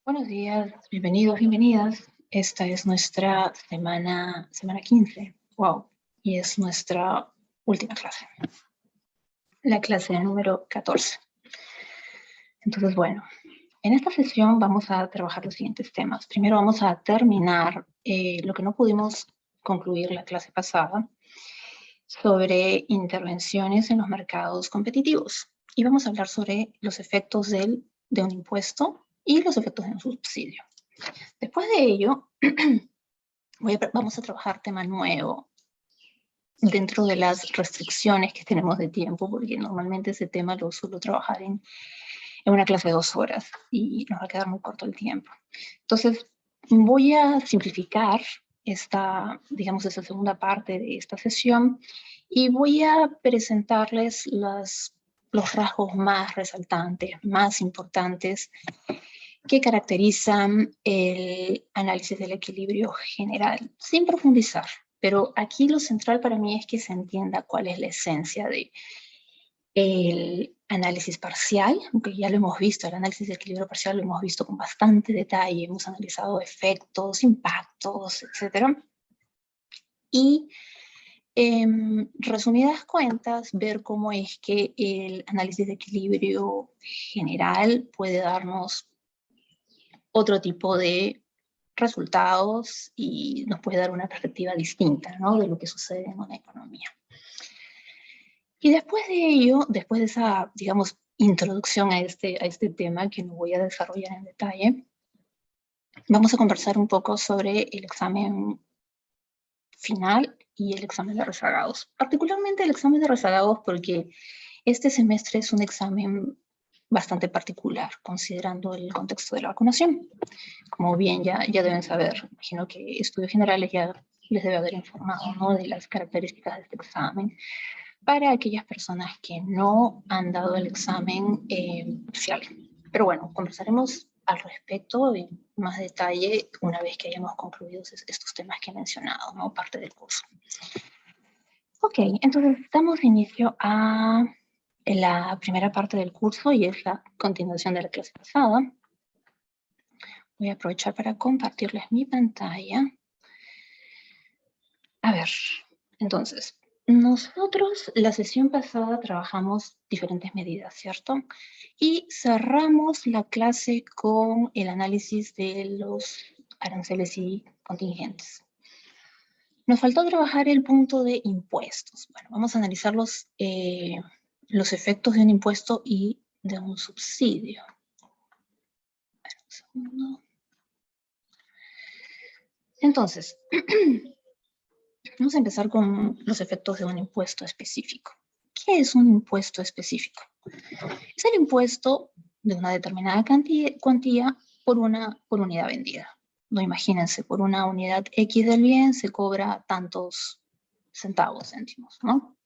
Buenos días, bienvenidos, bienvenidas. Esta es nuestra semana 15. Wow. Y es nuestra última clase. La clase número 14. Entonces, bueno, en esta sesión vamos a trabajar los siguientes temas. Primero vamos a terminar lo que no pudimos concluir la clase pasada sobre intervenciones en los mercados competitivos. Y vamos a hablar sobre los efectos de un impuesto y los efectos de un subsidio. Después de ello, vamos a trabajar tema nuevo dentro de las restricciones que tenemos de tiempo, porque normalmente ese tema lo suelo trabajar en una clase de 2 horas y nos va a quedar muy corto el tiempo. Entonces, voy a simplificar esta segunda parte de esta sesión y voy a presentarles los rasgos más resaltantes, más importantes que caracterizan el análisis del equilibrio general, sin profundizar. Pero aquí lo central para mí es que se entienda cuál es la esencia del análisis parcial, aunque ya lo hemos visto, el análisis del equilibrio parcial lo hemos visto con bastante detalle, hemos analizado efectos, impactos, etc. Y en resumidas cuentas, ver cómo es que el análisis de equilibrio general puede darnos otro tipo de resultados y nos puede dar una perspectiva distinta, ¿no?, de lo que sucede en una economía. Y después de ello, después de esa, digamos, introducción a este tema que no voy a desarrollar en detalle, vamos a conversar un poco sobre el examen final y el examen de rezagados. Particularmente el examen de rezagados porque este semestre es un examen bastante particular, considerando el contexto de la vacunación. Como bien ya deben saber, imagino que estudios generales ya les debe haber informado, ¿no?, de las características de este examen para aquellas personas que no han dado el examen parcial. Pero bueno, conversaremos al respecto en más detalle una vez que hayamos concluido estos temas que he mencionado, ¿no?, parte del curso. Ok, entonces damos inicio a la primera parte del curso y es la continuación de la clase pasada. Voy a aprovechar para compartirles mi pantalla. A ver, entonces, nosotros la sesión pasada trabajamos diferentes medidas, ¿cierto? Y cerramos la clase con el análisis de los aranceles y contingentes. Nos faltó trabajar el punto de impuestos. Bueno, vamos a analizar los efectos de un impuesto y de un subsidio. Un segundo. Entonces, vamos a empezar con los efectos de un impuesto específico. ¿Qué es un impuesto específico? Es el impuesto de una determinada cuantía por unidad vendida. No, imagínense, por una unidad X del bien se cobra tantos centavos, céntimos, ¿no?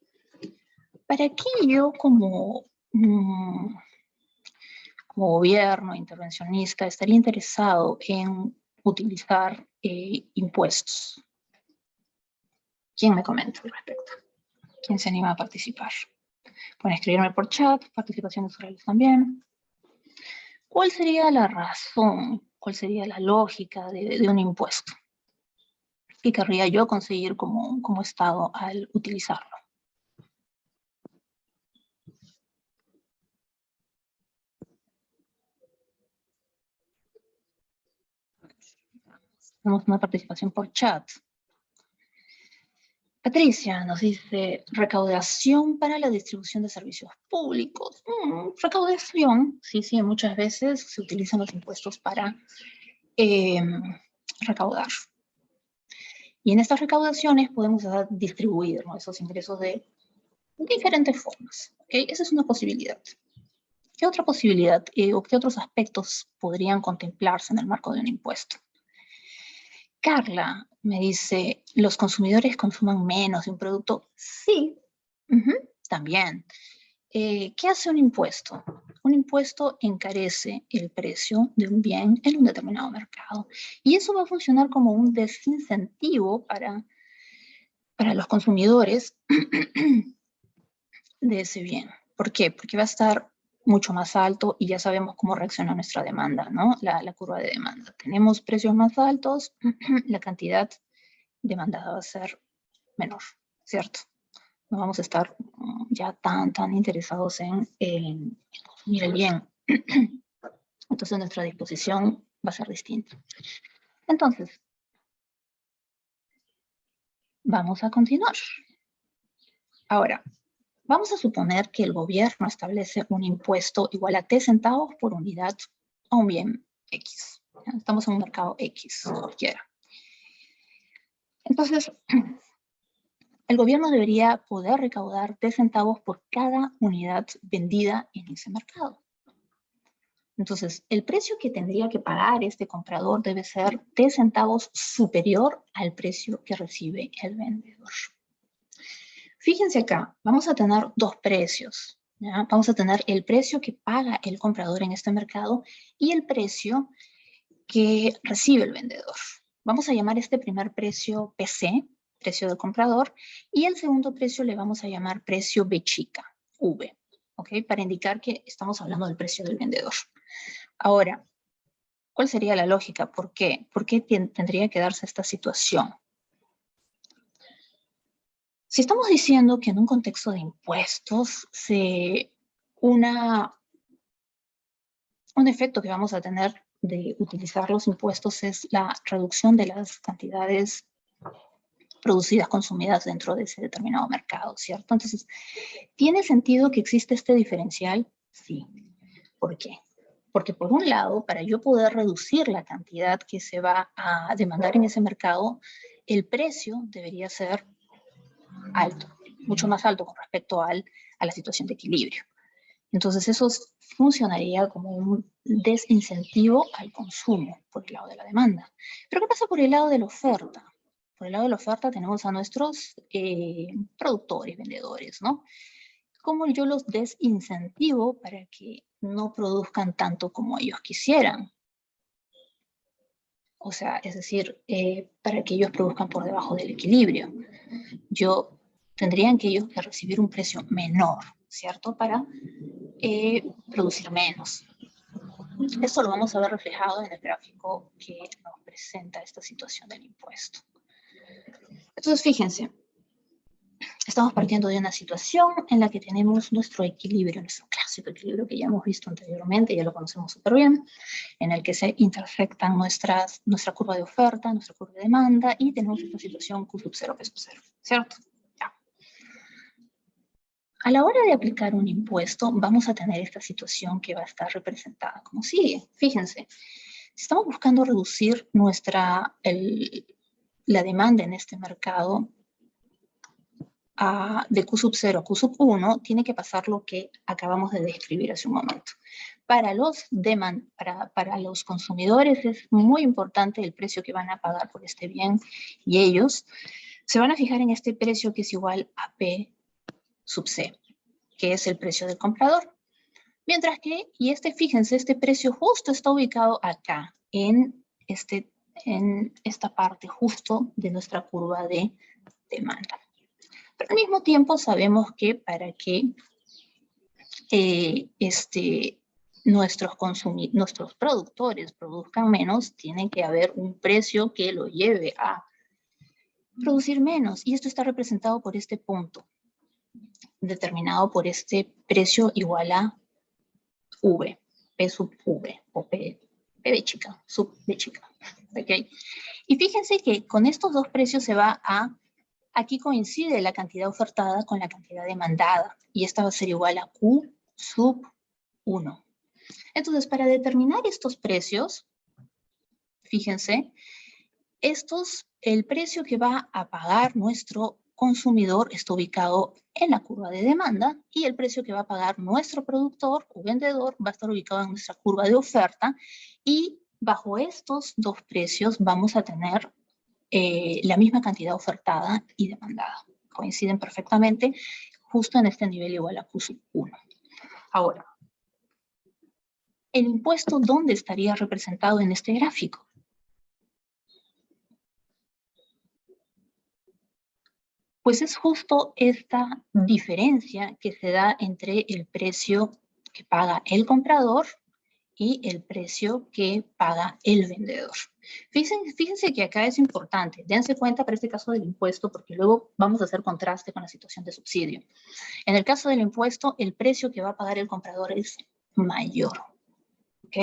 Para qué yo como gobierno intervencionista estaría interesado en utilizar impuestos? ¿Quién me comenta al respecto? ¿Quién se anima a participar? Pueden escribirme por chat, participaciones orales también. ¿Cuál sería la razón? ¿Cuál sería la lógica de un impuesto? ¿Qué querría yo conseguir como Estado al utilizarlo? Tenemos una participación por chat. Patricia nos dice, recaudación para la distribución de servicios públicos. Recaudación, sí, muchas veces se utilizan los impuestos para recaudar. Y en estas recaudaciones podemos distribuir, ¿no?, esos ingresos de diferentes formas. ¿Okay? Esa es una posibilidad. ¿Qué otra posibilidad o qué otros aspectos podrían contemplarse en el marco de un impuesto? Carla me dice, ¿los consumidores consuman menos de un producto? Sí, también. ¿Qué hace un impuesto? Un impuesto encarece el precio de un bien en un determinado mercado. Y eso va a funcionar como un desincentivo para los consumidores de ese bien. ¿Por qué? Porque va a estar mucho más alto y ya sabemos cómo reacciona nuestra demanda, ¿no? La curva de demanda. Tenemos precios más altos, la cantidad demandada va a ser menor, ¿cierto? No vamos a estar ya tan interesados en consumir el bien. Entonces nuestra disposición va a ser distinta. Entonces, vamos a continuar. Ahora, vamos a suponer que el gobierno establece un impuesto igual a T centavos por unidad a un bien X. Estamos en un mercado X, cualquiera. Entonces, el gobierno debería poder recaudar T centavos por cada unidad vendida en ese mercado. Entonces, el precio que tendría que pagar este comprador debe ser T centavos superior al precio que recibe el vendedor. Fíjense acá, vamos a tener dos precios, ¿ya? Vamos a tener el precio que paga el comprador en este mercado y el precio que recibe el vendedor. Vamos a llamar este primer precio PC, precio del comprador, y el segundo precio le vamos a llamar precio B chica, V, ¿ok? Para indicar que estamos hablando del precio del vendedor. Ahora, ¿cuál sería la lógica? ¿Por qué? ¿Por qué tendría que darse esta situación? Si estamos diciendo que en un contexto de impuestos, un efecto que vamos a tener de utilizar los impuestos es la reducción de las cantidades producidas, consumidas dentro de ese determinado mercado, ¿cierto? Entonces, ¿tiene sentido que existe este diferencial? Sí. ¿Por qué? Porque por un lado, para yo poder reducir la cantidad que se va a demandar en ese mercado, el precio debería ser alto, mucho más alto con respecto a la situación de equilibrio. Entonces eso funcionaría como un desincentivo al consumo por el lado de la demanda. Pero ¿qué pasa por el lado de la oferta? Por el lado de la oferta tenemos a nuestros productores, vendedores, ¿no? ¿Cómo yo los desincentivo para que no produzcan tanto como ellos quisieran? O sea, es decir, para que ellos produzcan por debajo del equilibrio. Tendrían que ellos que recibir un precio menor, ¿cierto? Para producir menos. Esto lo vamos a ver reflejado en el gráfico que nos presenta esta situación del impuesto. Entonces, fíjense, estamos partiendo de una situación en la que tenemos nuestro equilibrio, nuestro clásico equilibrio que ya hemos visto anteriormente, ya lo conocemos súper bien, en el que se intersectan nuestra curva de oferta, nuestra curva de demanda, y tenemos esta situación Q sub 0, P sub 0, ¿cierto? Ya. A la hora de aplicar un impuesto, vamos a tener esta situación que va a estar representada como sigue. Fíjense, si estamos buscando reducir la demanda en este mercado de Q sub 0 a Q sub 1, tiene que pasar lo que acabamos de describir hace un momento. Para los consumidores es muy importante el precio que van a pagar por este bien y ellos se van a fijar en este precio que es igual a P sub C, que es el precio del comprador. Mientras que, fíjense, este precio justo está ubicado acá, en esta parte justo de nuestra curva de demanda. Pero al mismo tiempo sabemos que para que nuestros productores produzcan menos, tiene que haber un precio que lo lleve a producir menos. Y esto está representado por este punto, determinado por este precio igual a V, P sub V, o P de chica, sub de chica. ¿Okay? Y fíjense que con estos dos precios aquí coincide la cantidad ofertada con la cantidad demandada. Y esta va a ser igual a Q sub 1. Entonces, para determinar estos precios, fíjense, el precio que va a pagar nuestro consumidor está ubicado en la curva de demanda y el precio que va a pagar nuestro productor o vendedor va a estar ubicado en nuestra curva de oferta, y bajo estos dos precios vamos a tener la misma cantidad ofertada y demandada. Coinciden perfectamente justo en este nivel igual a Q sub 1. Ahora, ¿el impuesto dónde estaría representado en este gráfico? Pues es justo esta diferencia que se da entre el precio que paga el comprador y el precio que paga el vendedor. Fíjense que acá es importante, dense cuenta para este caso del impuesto, porque luego vamos a hacer contraste con la situación de subsidio. En el caso del impuesto, el precio que va a pagar el comprador es mayor, ¿ok?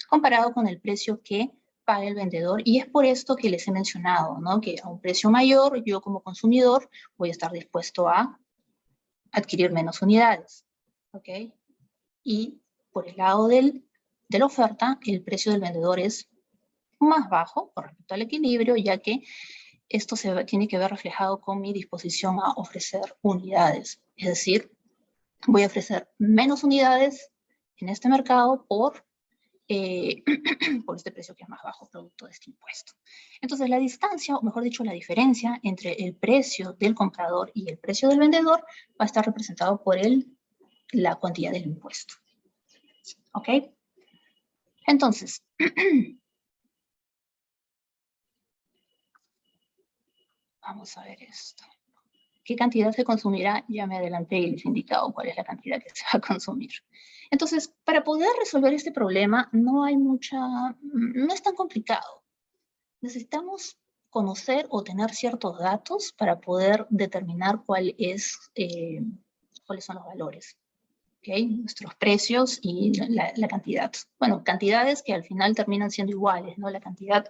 Comparado con el precio que paga el vendedor, y es por esto que les he mencionado, ¿no? Que a un precio mayor, yo como consumidor voy a estar dispuesto a adquirir menos unidades, ¿ok? Y por el lado de la oferta, el precio del vendedor es más bajo con respecto al equilibrio, ya que esto tiene que ver reflejado con mi disposición a ofrecer unidades. Es decir, voy a ofrecer menos unidades en este mercado por este precio que es más bajo producto de este impuesto. Entonces, la distancia, o mejor dicho, la diferencia entre el precio del comprador y el precio del vendedor va a estar representado por la cuantía del impuesto. ¿Ok? Entonces, vamos a ver esto. ¿Qué cantidad se consumirá? Ya me adelanté y les he indicado cuál es la cantidad que se va a consumir. Entonces, para poder resolver este problema, no es tan complicado. Necesitamos conocer o tener ciertos datos para poder determinar cuáles son los valores. ¿Okay? Nuestros precios y la cantidad. Bueno, cantidades que al final terminan siendo iguales, ¿no? La cantidad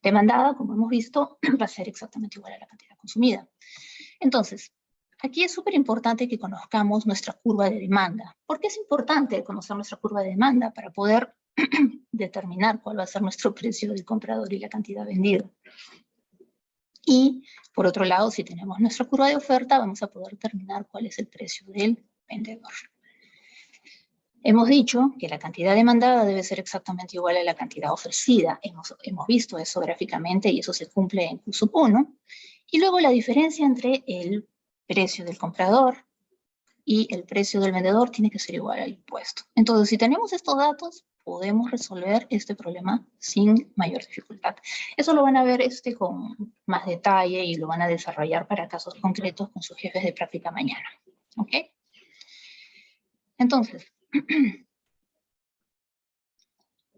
demandada, como hemos visto, va a ser exactamente igual a la cantidad consumida. Entonces, aquí es súper importante que conozcamos nuestra curva de demanda. ¿Por qué es importante conocer nuestra curva de demanda? Para poder determinar cuál va a ser nuestro precio del comprador y la cantidad vendida. Y, por otro lado, si tenemos nuestra curva de oferta, vamos a poder determinar cuál es el precio del vendedor. Hemos dicho que la cantidad demandada debe ser exactamente igual a la cantidad ofrecida. Hemos visto eso gráficamente y eso se cumple en Q sub 1. Y luego la diferencia entre el precio del comprador y el precio del vendedor tiene que ser igual al impuesto. Entonces, si tenemos estos datos, podemos resolver este problema sin mayor dificultad. Eso lo van a ver con más detalle y lo van a desarrollar para casos concretos con sus jefes de práctica mañana. ¿Ok? Entonces,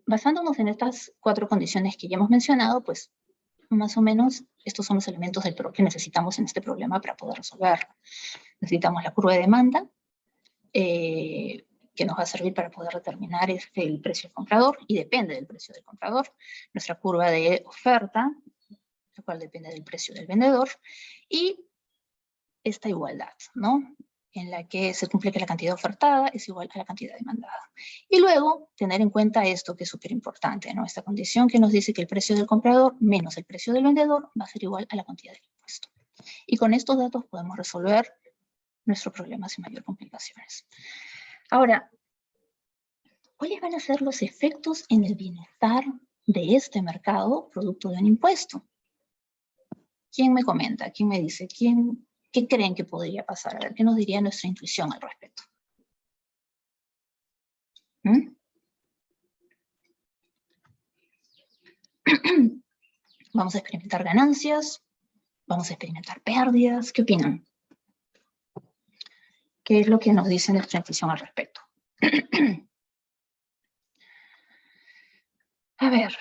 basándonos en estas 4 condiciones que ya hemos mencionado, pues más o menos estos son los elementos que necesitamos en este problema para poder resolverlo. Necesitamos la curva de demanda, que nos va a servir para poder determinar el precio del comprador, y depende del precio del comprador. Nuestra curva de oferta, la cual depende del precio del vendedor, y esta igualdad, ¿no? En la que se cumple que la cantidad ofertada es igual a la cantidad demandada. Y luego, tener en cuenta esto que es súper importante, ¿no? Esta condición que nos dice que el precio del comprador menos el precio del vendedor va a ser igual a la cantidad del impuesto. Y con estos datos podemos resolver nuestro problema sin mayor complicaciones. Ahora, ¿cuáles van a ser los efectos en el bienestar de este mercado producto de un impuesto? ¿Quién me comenta? ¿Quién me dice? ¿Qué creen que podría pasar? A ver, ¿qué nos diría nuestra intuición al respecto? ¿Vamos a experimentar ganancias? ¿Vamos a experimentar pérdidas? ¿Qué opinan? ¿Qué es lo que nos dice nuestra intuición al respecto? A ver,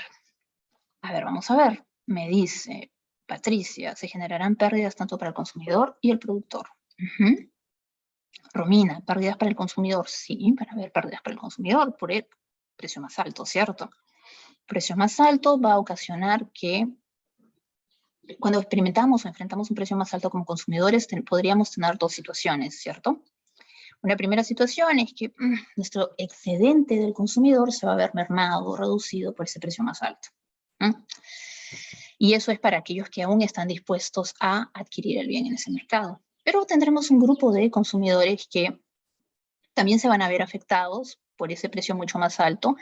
vamos a ver. Me dice Patricia, se generarán pérdidas tanto para el consumidor y el productor. Romina, pérdidas para el consumidor. Sí, van a haber pérdidas para el consumidor por el precio más alto, ¿cierto? Precio más alto va a ocasionar que cuando experimentamos o enfrentamos un precio más alto como consumidores, podríamos tener 2 situaciones, ¿cierto? Una primera situación es que nuestro excedente del consumidor se va a ver mermado o reducido por ese precio más alto. Y eso es para aquellos que aún están dispuestos a adquirir el bien en ese mercado. Pero tendremos un grupo de consumidores que también se van a ver afectados por ese precio mucho más alto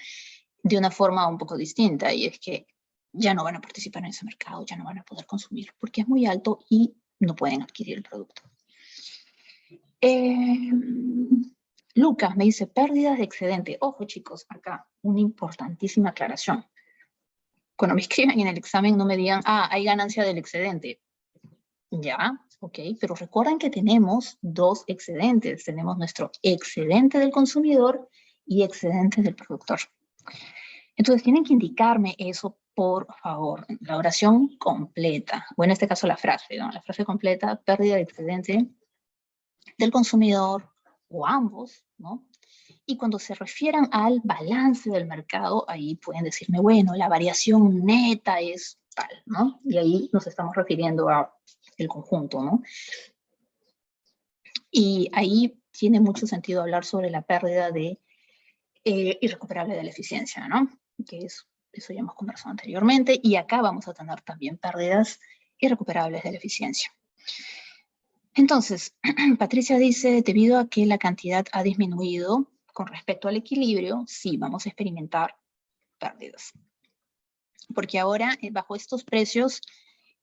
de una forma un poco distinta, y es que ya no van a participar en ese mercado, ya no van a poder consumir porque es muy alto y no pueden adquirir el producto. Lucas me dice pérdidas de excedente. Ojo chicos, acá una importantísima aclaración. Cuando me escriban en el examen no me digan, hay ganancia del excedente. Ya, ok, pero recuerden que tenemos dos excedentes. Tenemos nuestro excedente del consumidor y excedente del productor. Entonces tienen que indicarme eso, por favor, la oración completa, o en este caso la frase, ¿no? La frase completa, pérdida de excedente del consumidor o ambos, ¿no? Y cuando se refieran al balance del mercado, ahí pueden decirme, bueno, la variación neta es tal, ¿no? Y ahí nos estamos refiriendo a el conjunto, ¿no? Y ahí tiene mucho sentido hablar sobre la pérdida de irrecuperable de la eficiencia, ¿no? Que es, eso ya hemos conversado anteriormente, y acá vamos a tener también pérdidas irrecuperables de la eficiencia. Entonces, Patricia dice, debido a que la cantidad ha disminuido con respecto al equilibrio, sí, vamos a experimentar pérdidas. Porque ahora, bajo estos precios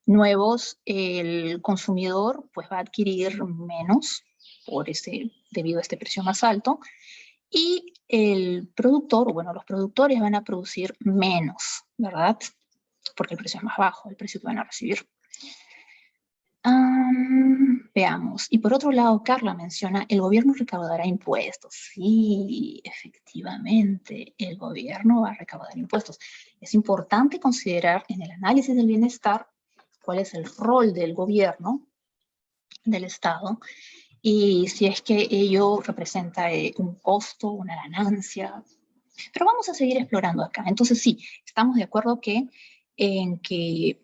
nuevos, el consumidor pues, va a adquirir menos debido a este precio más alto, y el productor, bueno, los productores van a producir menos, ¿verdad? Porque el precio es más bajo, el precio que van a recibir. Veamos. Y por otro lado, Carla menciona, el gobierno recaudará impuestos. Sí, efectivamente, el gobierno va a recaudar impuestos. Es importante considerar en el análisis del bienestar cuál es el rol del gobierno, del Estado, y si es que ello representa un costo, una ganancia. Pero vamos a seguir explorando acá. Entonces sí, estamos de acuerdo en que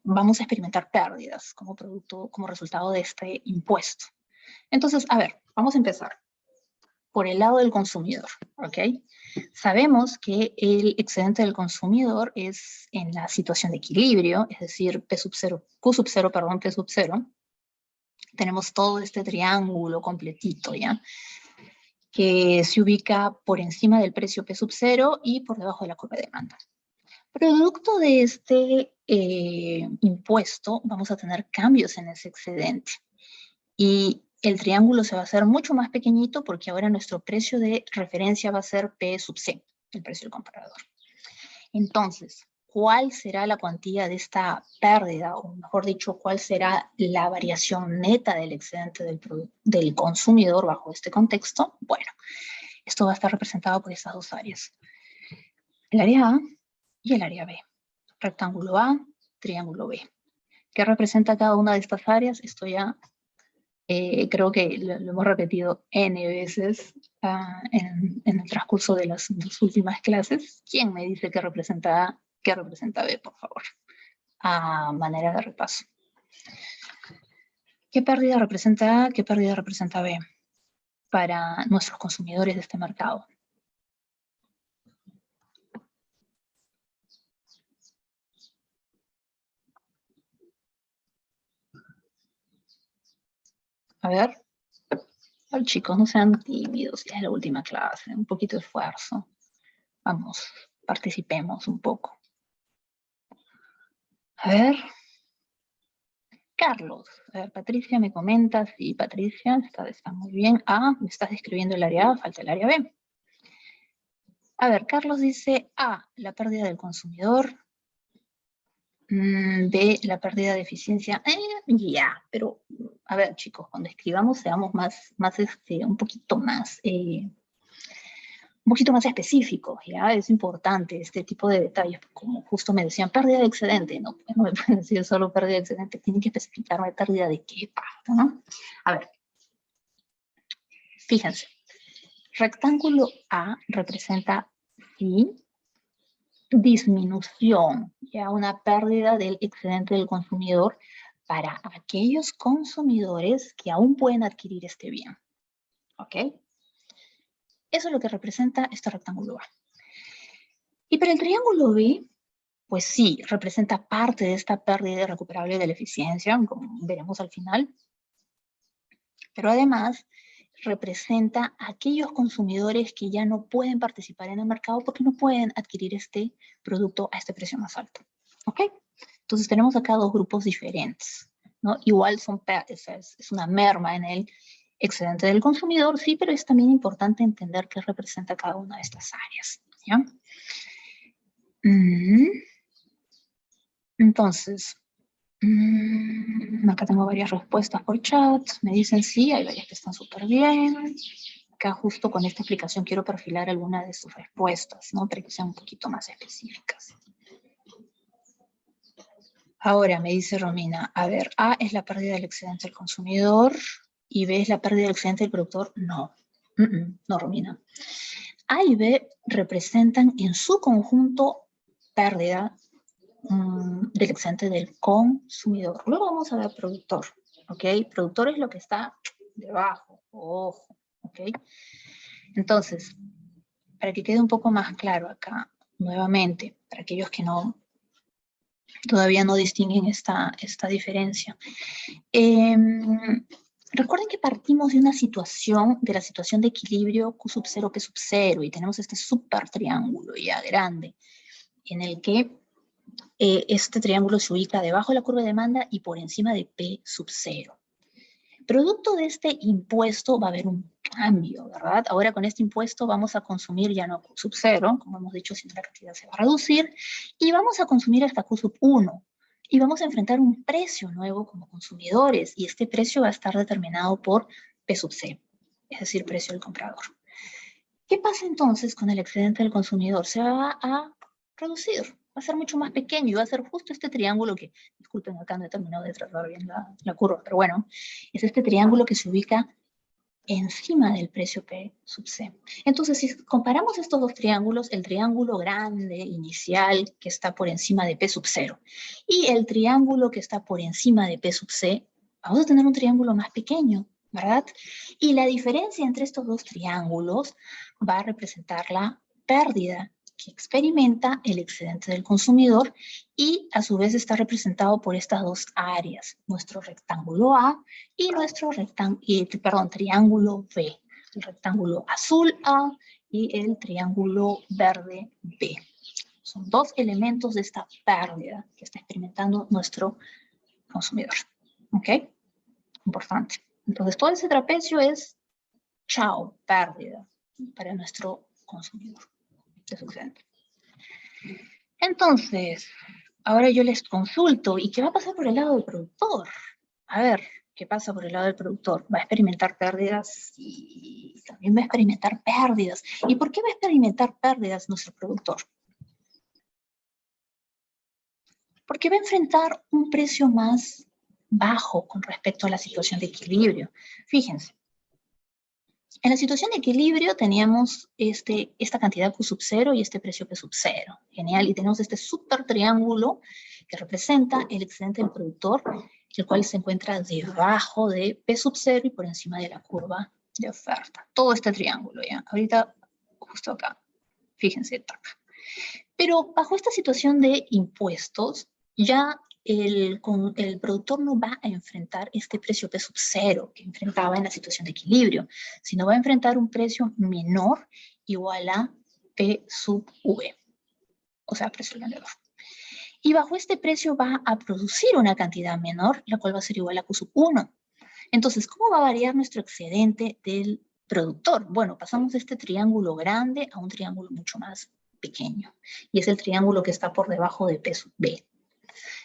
vamos a experimentar pérdidas como resultado de este impuesto. Entonces, a ver, vamos a empezar por el lado del consumidor, ¿ok? Sabemos que el excedente del consumidor es en la situación de equilibrio, es decir, P sub 0, Q sub 0, perdón, P sub 0. Tenemos todo este triángulo completito, ¿ya? Que se ubica por encima del precio P sub 0 y por debajo de la curva de demanda. Producto de este impuesto, vamos a tener cambios en ese excedente. Y el triángulo se va a hacer mucho más pequeñito porque ahora nuestro precio de referencia va a ser P sub C, el precio del comparador. Entonces, ¿cuál será la cuantía de esta pérdida? O mejor dicho, ¿cuál será la variación neta del excedente del consumidor bajo este contexto? Bueno, esto va a estar representado por estas dos áreas. El área A y el área B. Rectángulo A, triángulo B. ¿Qué representa cada una de estas áreas? Esto ya creo que lo hemos repetido N veces en el transcurso de las últimas clases. ¿Quién me dice qué representa A, qué representa B, por favor? A manera de repaso. ¿Qué pérdida representa A, qué pérdida representa B para nuestros consumidores de este mercado? A ver, chicos, no sean tímidos, ya es la última clase, un poquito de esfuerzo. Vamos, participemos un poco. A ver. Carlos, a ver, Patricia me comenta, sí, Patricia, está muy bien. A, me estás describiendo el área A, falta el área B. A ver, Carlos dice A, la pérdida del consumidor. B, la pérdida de eficiencia. Ya, pero a ver, chicos, cuando escribamos seamos un poquito más específicos, ¿ya? Es importante este tipo de detalles, como justo me decían, pérdida de excedente, no me pueden decir solo pérdida de excedente, tienen que especificarme pérdida de qué parte, ¿no? A ver, fíjense, rectángulo A representa, sí, disminución, ya una pérdida del excedente del consumidor para aquellos consumidores que aún pueden adquirir este bien, ¿ok? Eso es lo que representa este rectángulo A. Y para el triángulo B, pues sí, representa parte de esta pérdida irrecuperable de la eficiencia, como veremos al final, pero además representa a aquellos consumidores que ya no pueden participar en el mercado porque no pueden adquirir este producto a este precio más alto. ¿Ok? Entonces tenemos acá dos grupos diferentes, ¿no? Igual es una merma en el excedente del consumidor, sí, pero es también importante entender qué representa cada una de estas áreas, ¿ya? Entonces, Acá tengo varias respuestas por chat. Me dicen sí, hay varias que están súper bien. Acá justo con esta explicación quiero perfilar alguna de sus respuestas, ¿no? Para que sean un poquito más específicas. Ahora me dice Romina, a ver, A es la pérdida del excedente del consumidor y B es la pérdida del excedente del productor. No, no, Romina. A y B representan en su conjunto pérdida del excedente del consumidor. Luego vamos a ver productor, ¿ok? Productor es lo que está debajo, ojo, ¿ok? Entonces, para que quede un poco más claro acá, nuevamente, para aquellos que todavía no distinguen esta diferencia. Recuerden que partimos de una situación, de la situación de equilibrio Q sub 0, P sub 0, y tenemos este super triángulo ya grande, en el que este triángulo se ubica debajo de la curva de demanda y por encima de P sub 0. Producto de este impuesto va a haber un cambio, ¿verdad? Ahora con este impuesto vamos a consumir ya no Q sub 0, como hemos dicho, sino la cantidad se va a reducir, y vamos a consumir hasta Q sub 1. Y vamos a enfrentar un precio nuevo como consumidores, y este precio va a estar determinado por P sub C, es decir, precio del comprador. ¿Qué pasa entonces con el excedente del consumidor? Se va a reducir, va a ser mucho más pequeño y va a ser justo este triángulo que, disculpen, acá no he terminado de trazar bien la curva, pero bueno, es este triángulo que se ubica encima del precio P sub C. Entonces, si comparamos estos dos triángulos, el triángulo grande inicial que está por encima de P sub 0 y el triángulo que está por encima de P sub C, vamos a tener un triángulo más pequeño, ¿verdad? Y la diferencia entre estos dos triángulos va a representar la pérdida que experimenta el excedente del consumidor y a su vez está representado por estas dos áreas, nuestro rectángulo A y nuestro triángulo B, el rectángulo azul A y el triángulo verde B. Son dos elementos de esta pérdida que está experimentando nuestro consumidor. ¿Ok? Importante. Entonces, todo ese trapecio es, chao, pérdida para nuestro consumidor de su excedente. Entonces, ahora yo les consulto, ¿y qué va a pasar por el lado del productor? A ver, ¿qué pasa por el lado del productor? ¿Va a experimentar pérdidas? Y también va a experimentar pérdidas. ¿Y por qué va a experimentar pérdidas nuestro productor? Porque va a enfrentar un precio más bajo con respecto a la situación de equilibrio. Fíjense, en la situación de equilibrio teníamos esta cantidad Q sub 0 y este precio P sub 0. Genial, y tenemos este super triángulo que representa el excedente del productor, el cual se encuentra debajo de P sub 0 y por encima de la curva de oferta. Todo este triángulo, ¿ya? Ahorita, justo acá, fíjense, tac. Pero bajo esta situación de impuestos, ya el productor no va a enfrentar este precio P sub 0 que enfrentaba en la situación de equilibrio, sino va a enfrentar un precio menor igual a P sub V, o sea, precio del vendedor. Y bajo este precio va a producir una cantidad menor, la cual va a ser igual a Q sub 1. Entonces, ¿cómo va a variar nuestro excedente del productor? Bueno, pasamos de este triángulo grande a un triángulo mucho más pequeño, y es el triángulo que está por debajo de P sub B.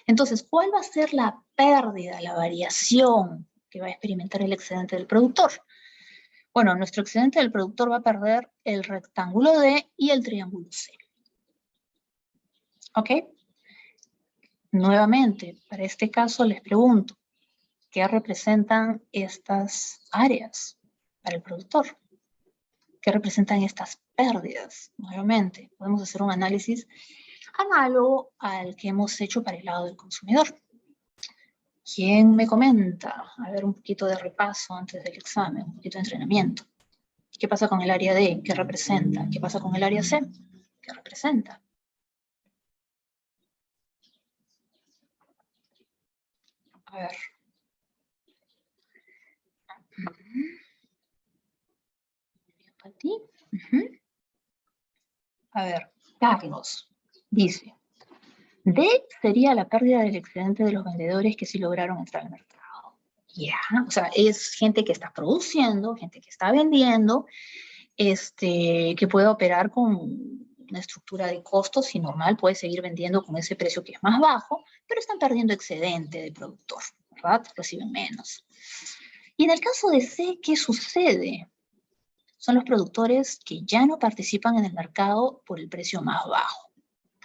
Entonces, ¿cuál va a ser la pérdida, la variación que va a experimentar el excedente del productor? Bueno, nuestro excedente del productor va a perder el rectángulo D y el triángulo C. ¿Ok? Nuevamente, para este caso les pregunto, ¿qué representan estas áreas para el productor? ¿Qué representan estas pérdidas? Nuevamente, podemos hacer un análisis análogo al que hemos hecho para el lado del consumidor. ¿Quién me comenta? A ver, un poquito de repaso antes del examen, un poquito de entrenamiento. ¿Qué pasa con el área D? ¿Qué representa? ¿Qué pasa con el área C? ¿Qué representa? A ver. ¿Para ti? A ver, Carlos dice, D sería la pérdida del excedente de los vendedores que sí lograron entrar al mercado. Ya, o sea, es gente que está produciendo, gente que está vendiendo, que puede operar con una estructura de costos, si normal puede seguir vendiendo con ese precio que es más bajo, pero están perdiendo excedente del productor, ¿verdad? Reciben menos. Y en el caso de C, ¿qué sucede? Son los productores que ya no participan en el mercado por el precio más bajo.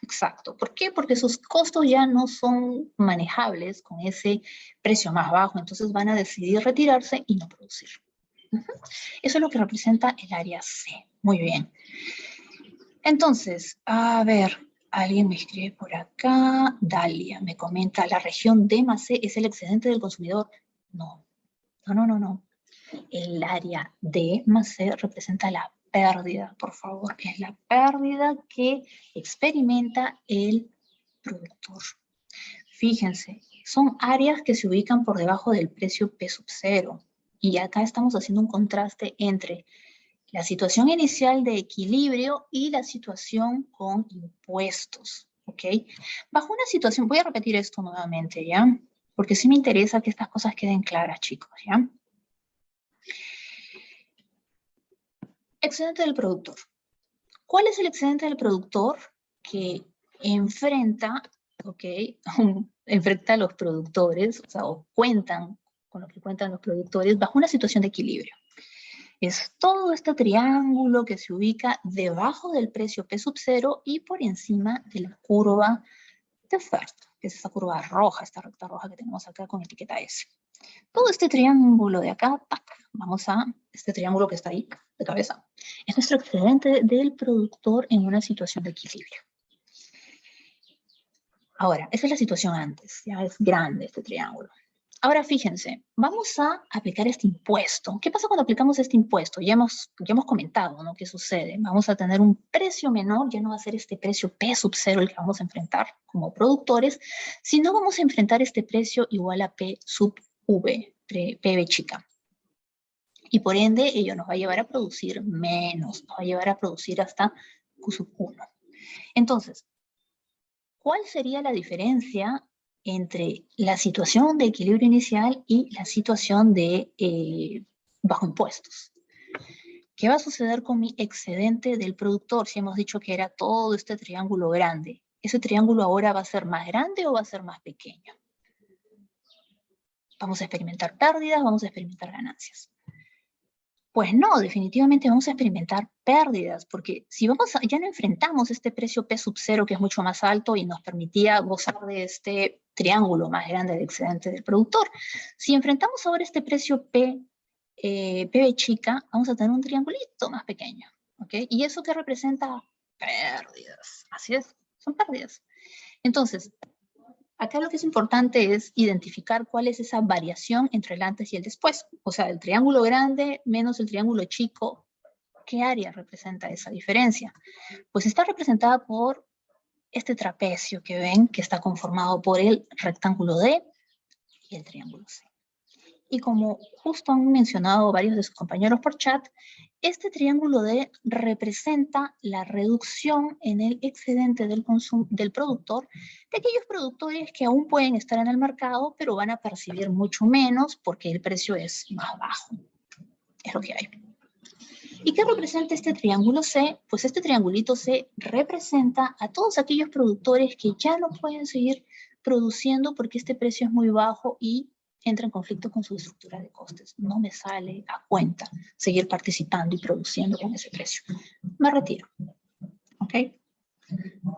Exacto. ¿Por qué? Porque sus costos ya no son manejables con ese precio más bajo, entonces van a decidir retirarse y no producir. Eso es lo que representa el área C. Muy bien. Entonces, a ver, alguien me escribe por acá. Dalia me comenta, ¿la región D más C es el excedente del consumidor? No. No. El área D más C representa la pérdida, por favor. Es la pérdida que experimenta el productor. Fíjense, son áreas que se ubican por debajo del precio P sub 0. Y acá estamos haciendo un contraste entre la situación inicial de equilibrio y la situación con impuestos, ¿ok? Bajo una situación, voy a repetir esto nuevamente, ¿ya? Porque sí me interesa que estas cosas queden claras, chicos, ¿ya? Excedente del productor. ¿Cuál es el excedente del productor que enfrenta, ¿ok? Enfrenta a los productores, o sea, o cuentan con lo que cuentan los productores bajo una situación de equilibrio? Es todo este triángulo que se ubica debajo del precio P sub 0 y por encima de la curva de oferta, que es esta curva roja, esta recta roja que tenemos acá con etiqueta S. Todo este triángulo de acá, ¡tac! Vamos a este triángulo que está ahí de cabeza. Es nuestro excedente del productor en una situación de equilibrio. Ahora, esa es la situación antes, ya es grande este triángulo. Ahora fíjense, vamos a aplicar este impuesto. ¿Qué pasa cuando aplicamos este impuesto? Ya hemos comentado, ¿no? ¿Qué sucede? Vamos a tener un precio menor, ya no va a ser este precio P sub 0 el que vamos a enfrentar como productores, sino vamos a enfrentar este precio igual a P sub V, PV chica. Y por ende, ello nos va a llevar a producir menos, nos va a llevar a producir hasta Q sub 1. Entonces, ¿cuál sería la diferencia entre la situación de equilibrio inicial y la situación de bajo impuestos? ¿Qué va a suceder con mi excedente del productor? Si hemos dicho que era todo este triángulo grande, ¿ese triángulo ahora va a ser más grande o va a ser más pequeño? ¿Vamos a experimentar pérdidas? ¿Vamos a experimentar ganancias? Pues no, definitivamente vamos a experimentar pérdidas, porque si ya no enfrentamos este precio P sub 0 que es mucho más alto y nos permitía gozar de este triángulo más grande de excedente del productor, si enfrentamos ahora este precio PB chica, vamos a tener un triangulito más pequeño, ¿ok? ¿Y eso qué representa? Pérdidas, así es, son pérdidas. Entonces, acá lo que es importante es identificar cuál es esa variación entre el antes y el después. O sea, el triángulo grande menos el triángulo chico, ¿qué área representa esa diferencia? Pues está representada por este trapecio que ven, que está conformado por el rectángulo D y el triángulo C. Y como justo han mencionado varios de sus compañeros por chat, este triángulo D representa la reducción en el excedente del productor, de aquellos productores que aún pueden estar en el mercado, pero van a percibir mucho menos porque el precio es más bajo. Es lo que hay. ¿Y qué representa este triángulo C? Pues este triangulito C representa a todos aquellos productores que ya no pueden seguir produciendo porque este precio es muy bajo y entra en conflicto con su estructura de costes. No me sale a cuenta seguir participando y produciendo con ese precio. Me retiro. ¿Ok?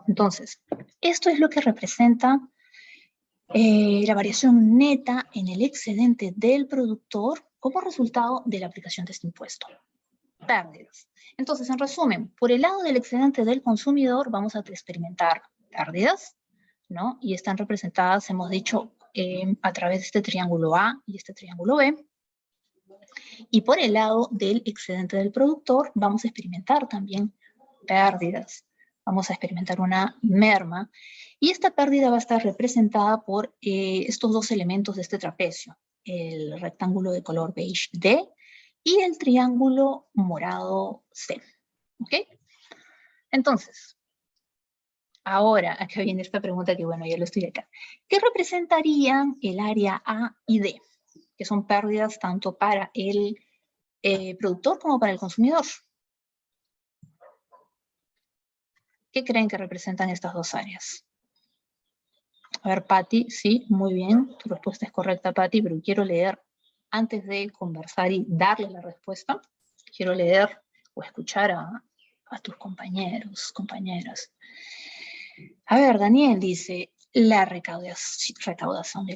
Entonces, esto es lo que representa la variación neta en el excedente del productor como resultado de la aplicación de este impuesto. Pérdidas. Entonces, en resumen, por el lado del excedente del consumidor vamos a experimentar pérdidas, ¿no? Y están representadas, hemos dicho, a través de este triángulo A y este triángulo B. Y por el lado del excedente del productor vamos a experimentar también pérdidas. Vamos a experimentar una merma. Y esta pérdida va a estar representada por estos dos elementos de este trapecio. El rectángulo de color beige D y el triángulo morado C. ¿Ok? Entonces, ahora, acá viene esta pregunta que, bueno, ya lo estoy acá. ¿Qué representarían el área A y D? Que son pérdidas tanto para el productor como para el consumidor. ¿Qué creen que representan estas dos áreas? A ver, Patti, sí, muy bien. Tu respuesta es correcta, Patti, pero quiero leer, antes de conversar y darle la respuesta, quiero leer o escuchar a tus compañeros, compañeras. A ver, Daniel dice, la recaudación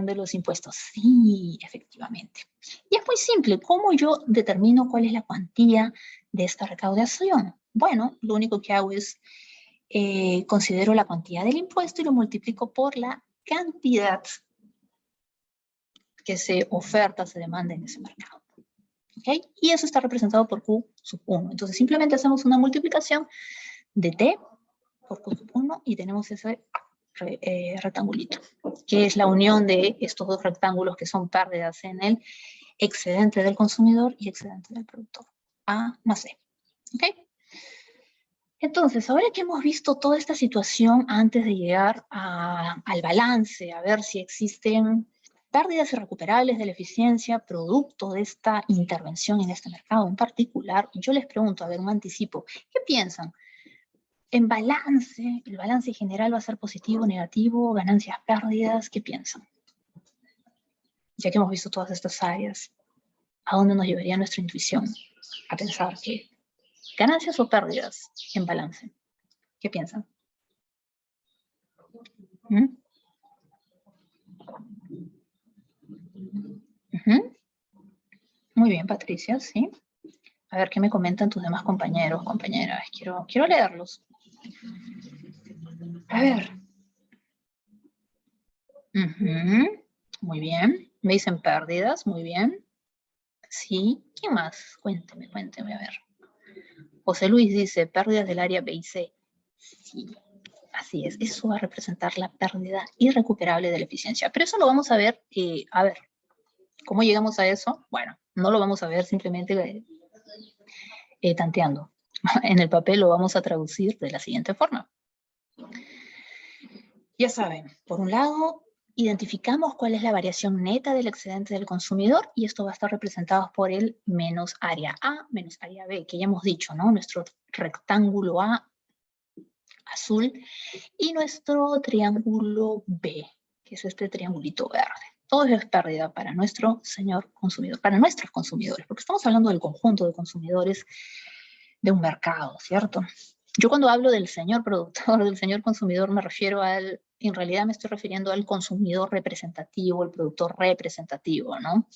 de los impuestos. Sí, efectivamente. Y es muy simple. ¿Cómo yo determino cuál es la cuantía de esta recaudación? Bueno, lo único que hago es considero la cuantía del impuesto y lo multiplico por la cantidad que se oferta, se demanda en ese mercado. ¿Okay? Y eso está representado por Q sub 1. Entonces simplemente hacemos una multiplicación de T por Q sub 1 y tenemos ese rectangulito, que es la unión de estos dos rectángulos que son pérdidas en el excedente del consumidor y excedente del productor. A más C. ¿Ok? Entonces, ahora que hemos visto toda esta situación antes de llegar al balance, a ver si existen pérdidas irrecuperables de la eficiencia producto de esta intervención en este mercado en particular, yo les pregunto, a ver, un anticipo, ¿qué piensan? En balance, ¿el balance general va a ser positivo, negativo, ganancias, pérdidas? ¿Qué piensan? Ya que hemos visto todas estas áreas, ¿a dónde nos llevaría nuestra intuición? A pensar que ganancias o pérdidas en balance. ¿Qué piensan? ¿Mm? Muy bien, Patricia, sí. A ver qué me comentan tus demás compañeros, compañeras. Quiero leerlos. A ver. Muy bien. Me dicen pérdidas, muy bien. Sí. ¿Quién más? Cuénteme, a ver. José Luis dice pérdidas del área B y C. Sí, así es. Eso va a representar la pérdida irrecuperable de la eficiencia. Pero eso lo vamos a ver, ¿cómo llegamos a eso? Bueno, no lo vamos a ver simplemente tanteando. En el papel lo vamos a traducir de la siguiente forma. Ya saben, por un lado, identificamos cuál es la variación neta del excedente del consumidor y esto va a estar representado por el menos área A menos área B, que ya hemos dicho, ¿no? Nuestro rectángulo A azul y nuestro triángulo B, que es este triangulito verde. Todo es pérdida para nuestro señor consumidor, para nuestros consumidores, porque estamos hablando del conjunto de consumidores de un mercado, ¿cierto? Yo cuando hablo del señor productor, del señor consumidor, me refiero en realidad me estoy refiriendo al consumidor representativo, el productor representativo, ¿no?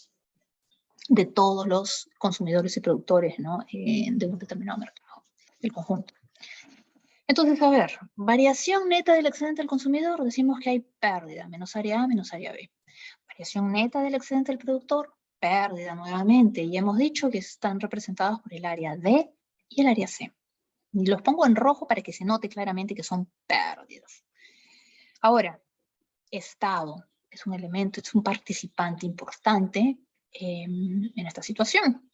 De todos los consumidores y productores, ¿no? De un determinado mercado, el conjunto. Entonces, a ver, variación neta del excedente del consumidor, decimos que hay pérdida, menos área A, menos área B. Variación neta del excedente del productor, pérdida nuevamente. Y hemos dicho que están representados por el área D y el área C. Y los pongo en rojo para que se note claramente que son pérdidas. Ahora, Estado es un elemento, es un participante importante en esta situación.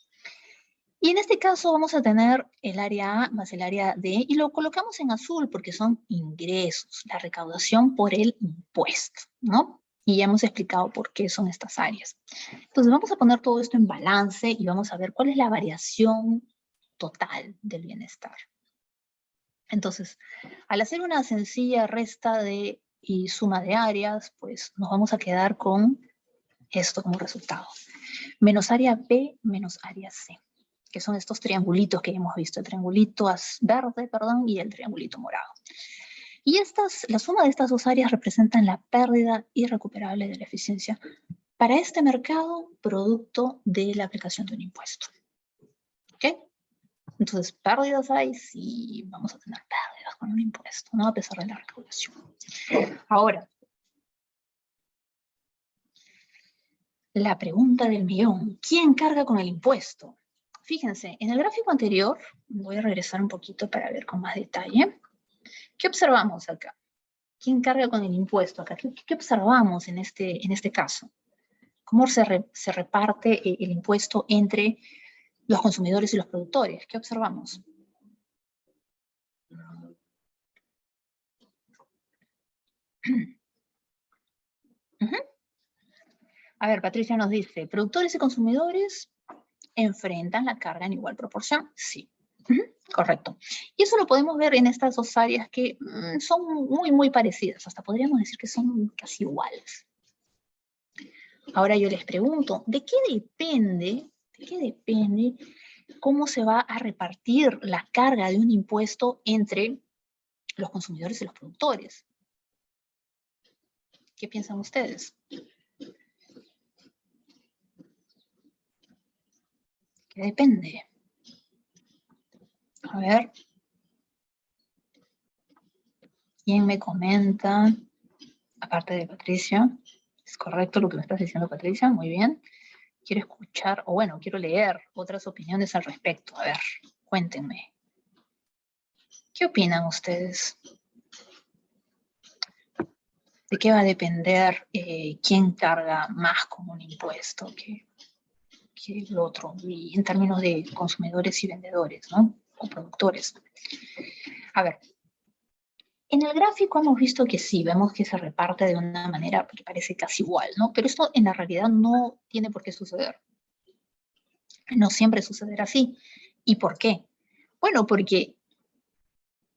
Y en este caso vamos a tener el área A más el área D y lo colocamos en azul porque son ingresos, la recaudación por el impuesto, ¿no? Y ya hemos explicado por qué son estas áreas. Entonces vamos a poner todo esto en balance y vamos a ver cuál es la variación total del bienestar. Entonces, al hacer una sencilla resta y suma de áreas, pues nos vamos a quedar con esto como resultado. Menos área B menos área C, que son estos triangulitos que hemos visto, el triangulito verde, perdón, y el triangulito morado. Y la suma de estas dos áreas representan la pérdida irrecuperable de la eficiencia para este mercado producto de la aplicación de un impuesto. ¿Ok? Entonces, pérdidas hay, sí, vamos a tener pérdidas con un impuesto, ¿no? A pesar de la recaudación. Ahora, la pregunta del millón, ¿quién carga con el impuesto? Fíjense, en el gráfico anterior, voy a regresar un poquito para ver con más detalle. ¿Qué observamos acá? ¿Quién carga con el impuesto acá? ¿Qué observamos en este caso? ¿Cómo se reparte el impuesto entre los consumidores y los productores? ¿Qué observamos? A ver, Patricia nos dice, ¿productores y consumidores enfrentan la carga en igual proporción? Sí. Correcto. Y eso lo podemos ver en estas dos áreas que son muy parecidas. Hasta podríamos decir que son casi iguales. Ahora yo les pregunto, ¿de qué depende cómo se va a repartir la carga de un impuesto entre los consumidores y los productores? ¿Qué piensan ustedes? ¿Qué depende? A ver. ¿Quién me comenta? Aparte de Patricia. ¿Es correcto lo que me estás diciendo, Patricia? Muy bien. Quiero escuchar, o bueno, quiero leer otras opiniones al respecto. A ver, cuéntenme. ¿Qué opinan ustedes? ¿De qué va a depender quién carga más con un impuesto que el otro? Y en términos de consumidores y vendedores, ¿no? O productores. A ver, en el gráfico hemos visto que sí, vemos que se reparte de una manera que parece casi igual, ¿no? Pero esto en la realidad no tiene por qué suceder. No siempre sucederá así. ¿Y por qué? Bueno, porque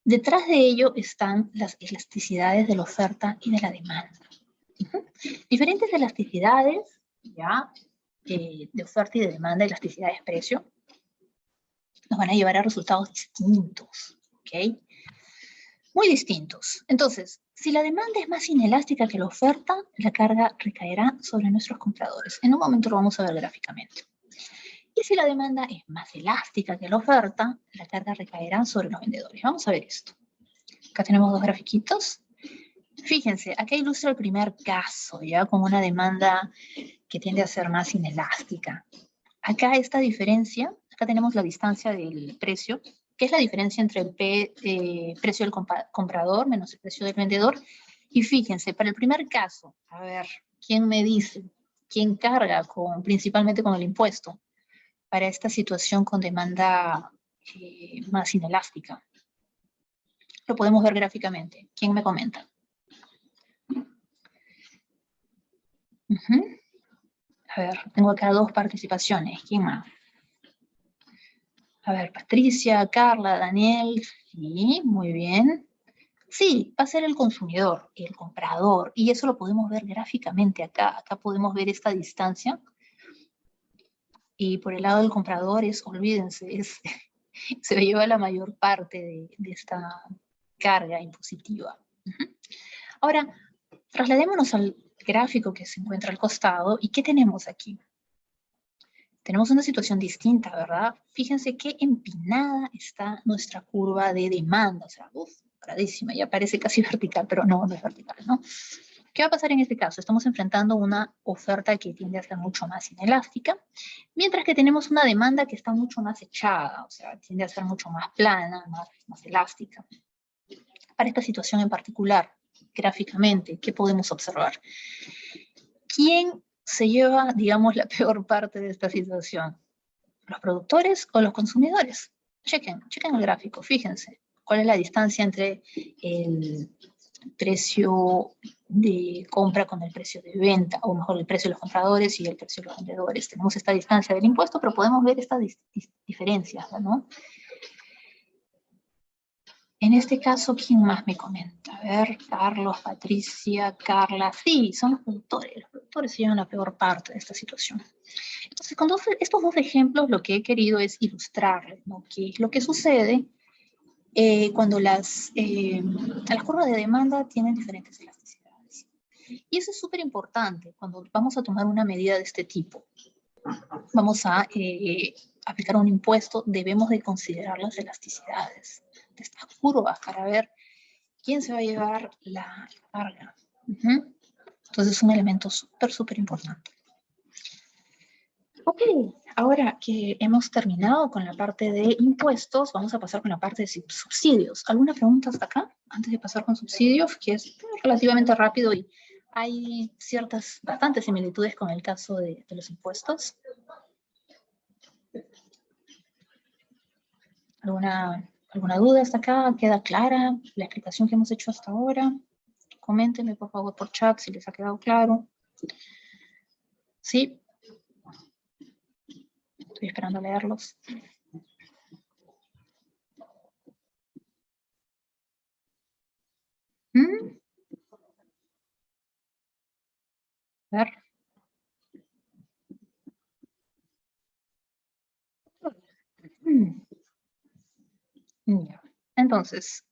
detrás de ello están las elasticidades de la oferta y de la demanda. Diferentes elasticidades, ¿ya? De oferta y de demanda, elasticidades precio, nos van a llevar a resultados distintos, ¿ok? Muy distintos. Entonces, si la demanda es más inelástica que la oferta, la carga recaerá sobre nuestros compradores. En un momento lo vamos a ver gráficamente. Y si la demanda es más elástica que la oferta, la carga recaerá sobre los vendedores. Vamos a ver esto. Acá tenemos dos grafiquitos. Fíjense, acá ilustra el primer caso, ya con una demanda que tiende a ser más inelástica. Acá esta diferencia, acá tenemos la distancia del precio, que es la diferencia entre el precio del comprador menos el precio del vendedor. Y fíjense, para el primer caso, a ver, ¿quién me dice? ¿Quién carga principalmente con el impuesto para esta situación con demanda más inelástica? Lo podemos ver gráficamente. ¿Quién me comenta? A ver, tengo acá dos participaciones. ¿Quién más? A ver, Patricia, Carla, Daniel. Sí, muy bien. Sí, va a ser el consumidor, el comprador. Y eso lo podemos ver gráficamente acá. Acá podemos ver esta distancia. Y por el lado del comprador olvídense, se lleva la mayor parte de esta carga impositiva. Ahora, trasladémonos al gráfico que se encuentra al costado. ¿Y qué tenemos aquí? Tenemos una situación distinta, ¿verdad? Fíjense qué empinada está nuestra curva de demanda. O sea, paradísima, ya parece casi vertical, pero no es vertical, ¿no? ¿Qué va a pasar en este caso? Estamos enfrentando una oferta que tiende a ser mucho más inelástica, mientras que tenemos una demanda que está mucho más echada, o sea, tiende a ser mucho más plana, más elástica. Para esta situación en particular, gráficamente, ¿qué podemos observar? ¿Quién se lleva, digamos, la peor parte de esta situación? ¿Los productores o los consumidores? Chequen el gráfico, fíjense. ¿Cuál es la distancia entre el precio de compra con el precio de venta, o mejor, el precio de los compradores y el precio de los vendedores? Tenemos esta distancia del impuesto, pero podemos ver estas diferencias, ¿no? En este caso, ¿quién más me comenta? A ver, Carlos, Patricia, Carla. Sí, son los productores. Los productores se llevan la peor parte de esta situación. Entonces, con estos dos ejemplos, lo que he querido es ilustrarles, ¿no? ¿Qué es lo que sucede cuando las curvas de demanda tienen diferentes elasticidades? Y eso es súper importante cuando vamos a tomar una medida de este tipo. Vamos a aplicar un impuesto, debemos de considerar las elasticidades de estas curvas para ver quién se va a llevar la carga. Entonces es un elemento súper importante. Ok, ahora que hemos terminado con la parte de impuestos, vamos a pasar con la parte de subsidios. ¿Alguna pregunta hasta acá? Antes de pasar con subsidios, que es relativamente rápido y hay bastantes similitudes con el caso de los impuestos. ¿Alguna duda hasta acá? ¿Queda clara la explicación que hemos hecho hasta ahora? Coméntenme por favor por chat si les ha quedado claro. ¿Sí? Estoy esperando a leerlos. ¿Mm? A ver. Ya. Entonces,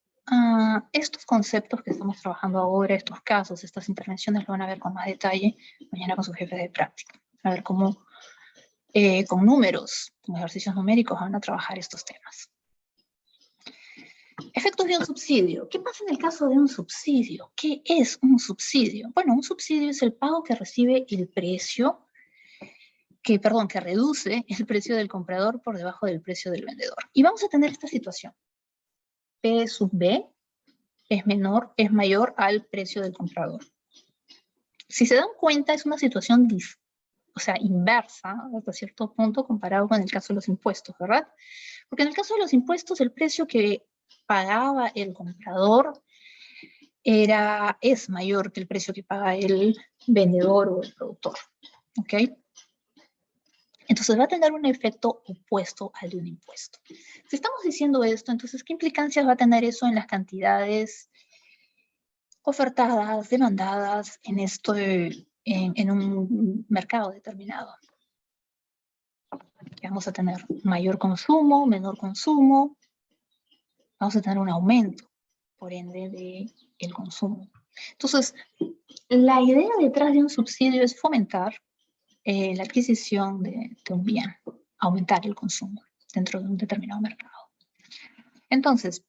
estos conceptos que estamos trabajando ahora, estos casos, estas intervenciones, lo van a ver con más detalle mañana con su jefe de práctica. A ver cómo con números, con ejercicios numéricos, van a trabajar estos temas. Efectos de un subsidio. ¿Qué pasa en el caso de un subsidio? ¿Qué es un subsidio? Bueno, un subsidio es el pago que recibe el precio, que reduce el precio del comprador por debajo del precio del vendedor. Y vamos a tener esta situación. P sub B es mayor al precio del comprador. Si se dan cuenta, es una situación inversa hasta cierto punto comparado con el caso de los impuestos, ¿verdad? Porque en el caso de los impuestos, el precio que pagaba el comprador es mayor que el precio que paga el vendedor o el productor, ¿ok? Entonces va a tener un efecto opuesto al de un impuesto. Si estamos diciendo esto, entonces, ¿qué implicancias va a tener eso en las cantidades ofertadas, demandadas en un mercado determinado? Que vamos a tener mayor consumo, menor consumo, vamos a tener un aumento, por ende, del consumo. Entonces, la idea detrás de un subsidio es fomentar la adquisición de un bien, aumentar el consumo dentro de un determinado mercado. Entonces,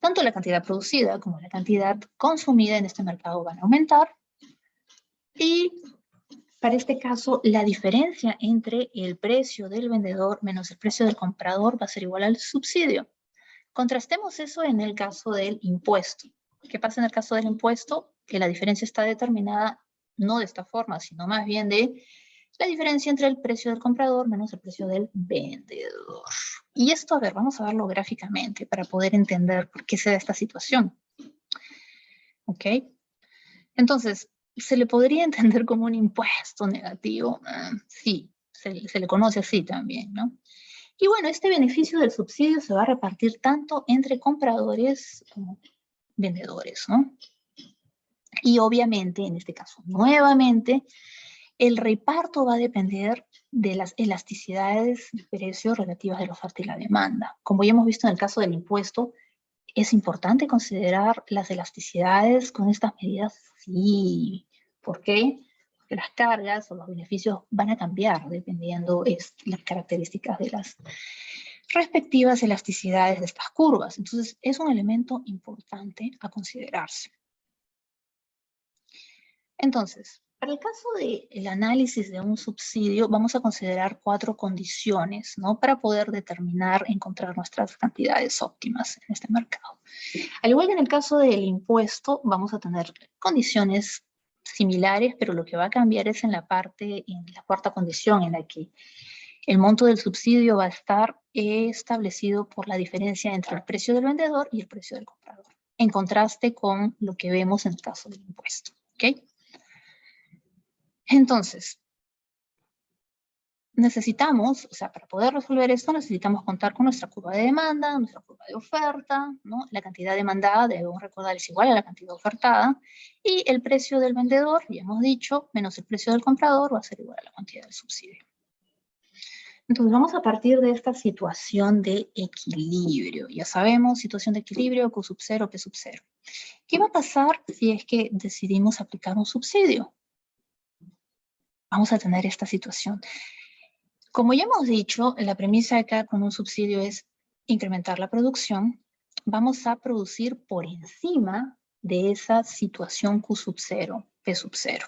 tanto la cantidad producida como la cantidad consumida en este mercado van a aumentar, y para este caso, la diferencia entre el precio del vendedor menos el precio del comprador va a ser igual al subsidio. Contrastemos eso en el caso del impuesto. ¿Qué pasa en el caso del impuesto? Que la diferencia está determinada no de esta forma, sino más bien de la diferencia entre el precio del comprador menos el precio del vendedor. Y esto, a ver, vamos a verlo gráficamente para poder entender por qué se da esta situación. ¿Ok? Entonces, ¿se le podría entender como un impuesto negativo? Sí, se le conoce así también, ¿no? Y bueno, este beneficio del subsidio se va a repartir tanto entre compradores como vendedores, ¿no? Y obviamente, en este caso, nuevamente, el reparto va a depender de las elasticidades de precios relativas de la oferta y la demanda. Como ya hemos visto en el caso del impuesto, ¿es importante considerar las elasticidades con estas medidas? Sí. ¿Por qué? Porque las cargas o los beneficios van a cambiar dependiendo las características de las respectivas elasticidades de estas curvas. Entonces, es un elemento importante a considerarse. Entonces, para el caso del análisis de un subsidio, vamos a considerar 4 condiciones, ¿no? Para poder encontrar nuestras cantidades óptimas en este mercado. Al igual que en el caso del impuesto, vamos a tener condiciones similares, pero lo que va a cambiar es en la cuarta condición, en la que el monto del subsidio va a estar establecido por la diferencia entre el precio del vendedor y el precio del comprador, en contraste con lo que vemos en el caso del impuesto, ¿ok? Entonces, para poder resolver esto, necesitamos contar con nuestra curva de demanda, nuestra curva de oferta, ¿no? La cantidad demandada, debemos recordar, es igual a la cantidad ofertada, y el precio del vendedor, ya hemos dicho, menos el precio del comprador va a ser igual a la cantidad del subsidio. Entonces, vamos a partir de esta situación de equilibrio. Ya sabemos, situación de equilibrio, Q sub 0, P sub 0. ¿Qué va a pasar si es que decidimos aplicar un subsidio? Vamos a tener esta situación. Como ya hemos dicho, la premisa acá con un subsidio es incrementar la producción. Vamos a producir por encima de esa situación Q sub 0, P sub 0.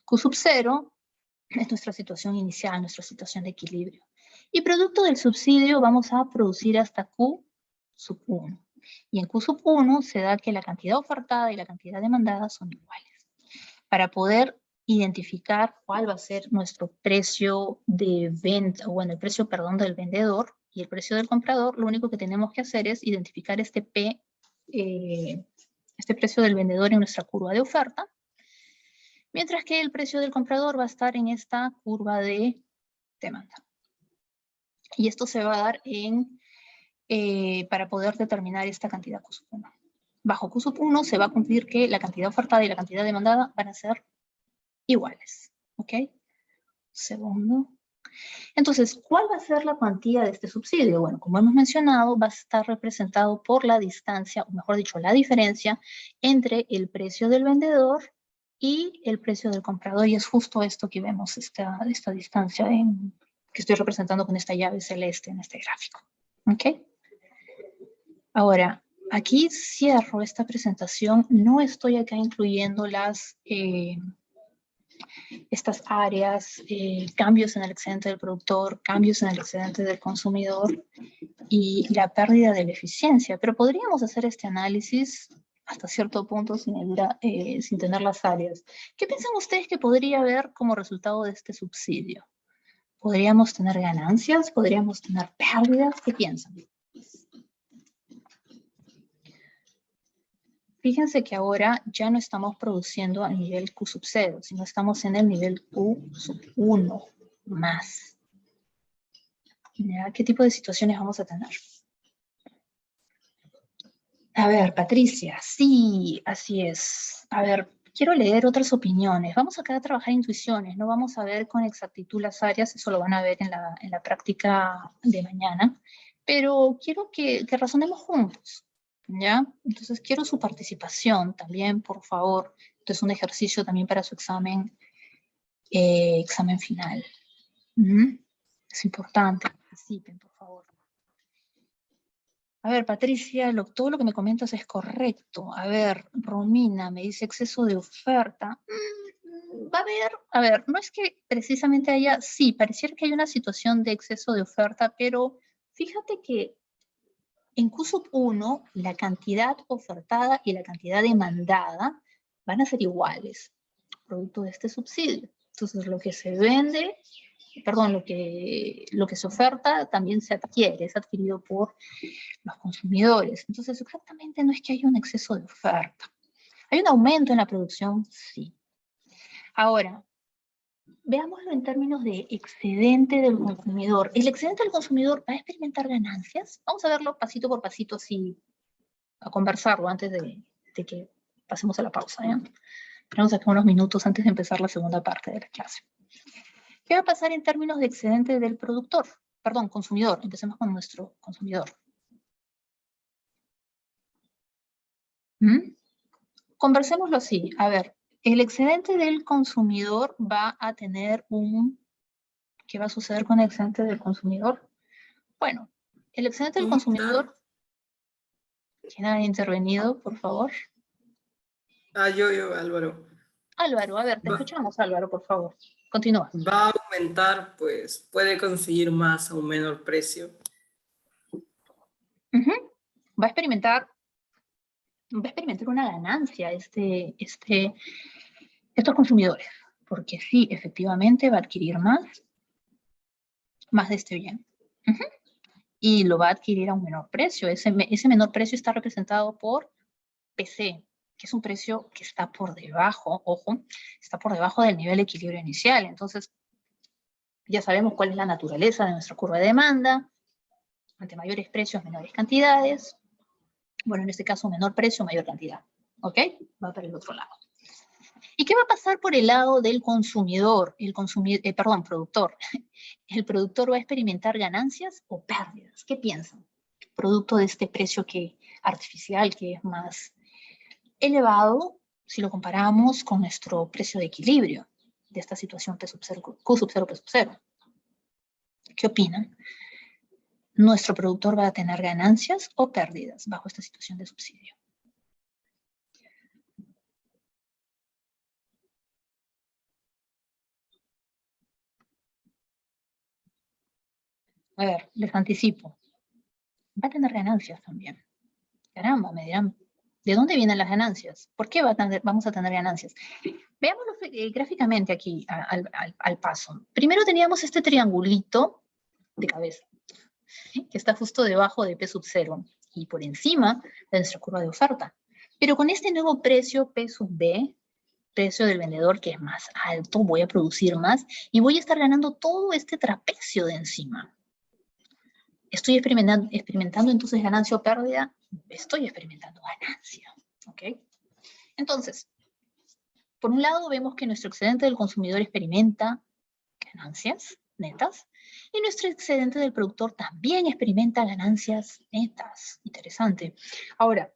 Q sub 0 es nuestra situación inicial, nuestra situación de equilibrio. Y producto del subsidio vamos a producir hasta Q sub 1. Y en Q sub 1 se da que la cantidad ofertada y la cantidad demandada son iguales. Para poder identificar cuál va a ser nuestro precio de venta, el precio, del vendedor y el precio del comprador, lo único que tenemos que hacer es identificar este precio del vendedor en nuestra curva de oferta, mientras que el precio del comprador va a estar en esta curva de demanda. Y esto se va a dar para poder determinar esta cantidad Q1. bajo Q sub 1 se va a cumplir que la cantidad ofertada y la cantidad demandada van a ser iguales. ¿Ok? Segundo. Entonces, ¿cuál va a ser la cuantía de este subsidio? Bueno, como hemos mencionado, va a estar representado por la distancia, o mejor dicho, la diferencia entre el precio del vendedor y el precio del comprador. Y es justo esto que vemos, esta distancia que estoy representando con esta llave celeste en este gráfico. ¿Ok? Ahora, aquí cierro esta presentación. No estoy acá incluyendo estas áreas, cambios en el excedente del productor, cambios en el excedente del consumidor y la pérdida de la eficiencia. Pero podríamos hacer este análisis hasta cierto punto sin tener las áreas. ¿Qué piensan ustedes que podría haber como resultado de este subsidio? ¿Podríamos tener ganancias? ¿Podríamos tener pérdidas? ¿Qué piensan? Fíjense que ahora ya no estamos produciendo a nivel Q sub 0, sino estamos en el nivel Q sub 1 más. ¿Ya? ¿Qué tipo de situaciones vamos a tener? A ver, Patricia, sí, así es. A ver, quiero leer otras opiniones. Vamos acá a trabajar intuiciones, no vamos a ver con exactitud las áreas, eso lo van a ver en la práctica de mañana, pero quiero que razonemos juntos. ¿Ya? Entonces quiero su participación también, por favor. Esto es un ejercicio también para su examen final. Es importante que participen, por favor. A ver, Patricia, todo lo que me comentas es correcto. A ver, Romina me dice exceso de oferta. Va a ver, no es que precisamente haya, sí, pareciera que hay una situación de exceso de oferta, pero fíjate que en Q sub 1, la cantidad ofertada y la cantidad demandada van a ser iguales, producto de este subsidio. Entonces, lo que se vende, perdón, lo que se oferta también se adquiere, es adquirido por los consumidores. Entonces, exactamente no es que haya un exceso de oferta. ¿Hay un aumento en la producción? Sí. Ahora, veámoslo en términos de excedente del consumidor. ¿El excedente del consumidor va a experimentar ganancias? Vamos a verlo pasito por pasito, así, a conversarlo antes de que pasemos a la pausa. ¿Ya? Tenemos acá unos minutos antes de empezar la segunda parte de la clase. ¿Qué va a pasar en términos de excedente del productor? Perdón, consumidor. Empecemos con nuestro consumidor. Conversémoslo así. A ver, el excedente del consumidor va a tener ¿Qué va a suceder con el excedente del consumidor? Bueno, el excedente del consumidor... ¿Quién ha intervenido, por favor? Yo, Álvaro. Álvaro, a ver, te escuchamos, Álvaro, por favor. Continúa. Va a aumentar, pues puede conseguir más a un menor precio. Va a experimentar una ganancia estos consumidores, porque sí, efectivamente va a adquirir más de este bien. Y lo va a adquirir a un menor precio. Ese menor precio está representado por PC, que es un precio que está por debajo, ojo, está por debajo del nivel de equilibrio inicial. Entonces, ya sabemos cuál es la naturaleza de nuestra curva de demanda. Ante mayores precios, menores cantidades. Bueno, en este caso, menor precio, mayor cantidad. ¿Ok? Va para el otro lado. ¿Y qué va a pasar por el lado del consumidor? Productor. ¿El productor va a experimentar ganancias o pérdidas? ¿Qué piensan? Producto de este precio artificial que es más elevado si lo comparamos con nuestro precio de equilibrio de esta situación Q sub 0, P sub 0. ¿Qué opinan? ¿Nuestro productor va a tener ganancias o pérdidas bajo esta situación de subsidio? A ver, les anticipo. Va a tener ganancias también. Caramba, me dirán, ¿de dónde vienen las ganancias? ¿Por qué vamos a tener ganancias? Veámoslo gráficamente aquí al paso. Primero teníamos este triangulito de cabeza, que está justo debajo de P sub 0 y por encima de nuestra curva de oferta. Pero con este nuevo precio P sub B, precio del vendedor que es más alto, voy a producir más y voy a estar ganando todo este trapecio de encima. ¿Estoy experimentando entonces ganancia o pérdida? Estoy experimentando ganancia, ¿ok? Entonces, por un lado vemos que nuestro excedente del consumidor experimenta ganancias netas y nuestro excedente del productor también experimenta ganancias netas. Interesante. Ahora,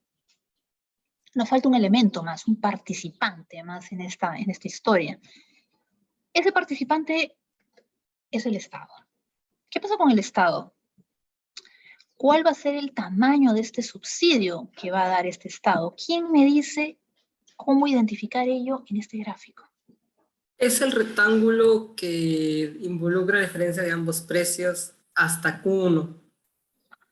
nos falta un elemento más, un participante más en esta historia. Ese participante es el Estado. ¿Qué pasa con el Estado? ¿Cuál va a ser el tamaño de este subsidio que va a dar este Estado? ¿Quién me dice cómo identificar ello en este gráfico? Es el rectángulo que involucra la diferencia de ambos precios hasta Q1.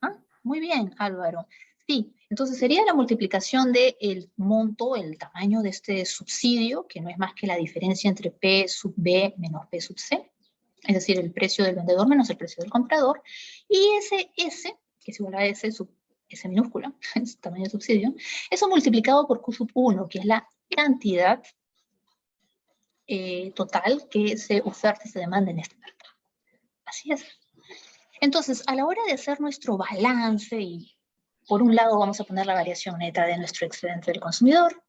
¿Ah? Muy bien, Álvaro. Sí, entonces sería la multiplicación del monto, el tamaño de este subsidio, que no es más que la diferencia entre P sub B menos P sub C, es decir, el precio del vendedor menos el precio del comprador, y ese S, que es igual a S sub S minúscula, es tamaño de subsidio, eso multiplicado por Q sub 1, que es la cantidad total que se oferta y se demanda en este mercado. Así es. Entonces, a la hora de hacer nuestro balance, y por un lado vamos a poner la variación neta de nuestro excedente del consumidor,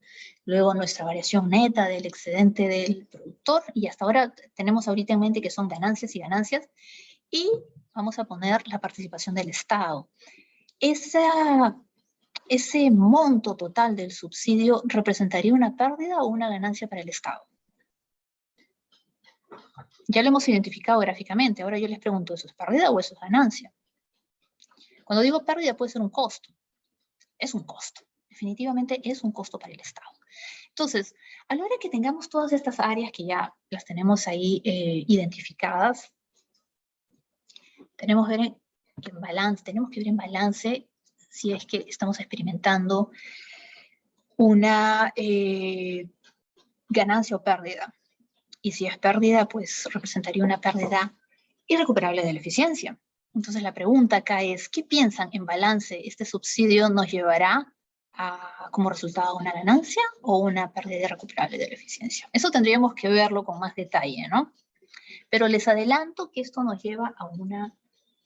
luego nuestra variación neta del excedente del productor, y hasta ahora tenemos ahorita en mente que son ganancias y ganancias, y vamos a poner la participación del Estado. Ese monto total del subsidio representaría una pérdida o una ganancia para el Estado. Ya lo hemos identificado gráficamente, ahora yo les pregunto, ¿eso es pérdida o eso es ganancia? Cuando digo pérdida puede ser un costo. Es un costo. Definitivamente es un costo para el Estado. Entonces, a la hora que tengamos todas estas áreas que ya las tenemos ahí identificadas, tenemos que ver en balance si es que estamos experimentando una ganancia o pérdida. Y si es pérdida, pues representaría una pérdida irrecuperable de la eficiencia. Entonces la pregunta acá es, ¿qué piensan en balance? ¿Este subsidio nos llevará como resultado una ganancia o una pérdida irrecuperable de la eficiencia? Eso tendríamos que verlo con más detalle, ¿no? Pero les adelanto que esto nos lleva a una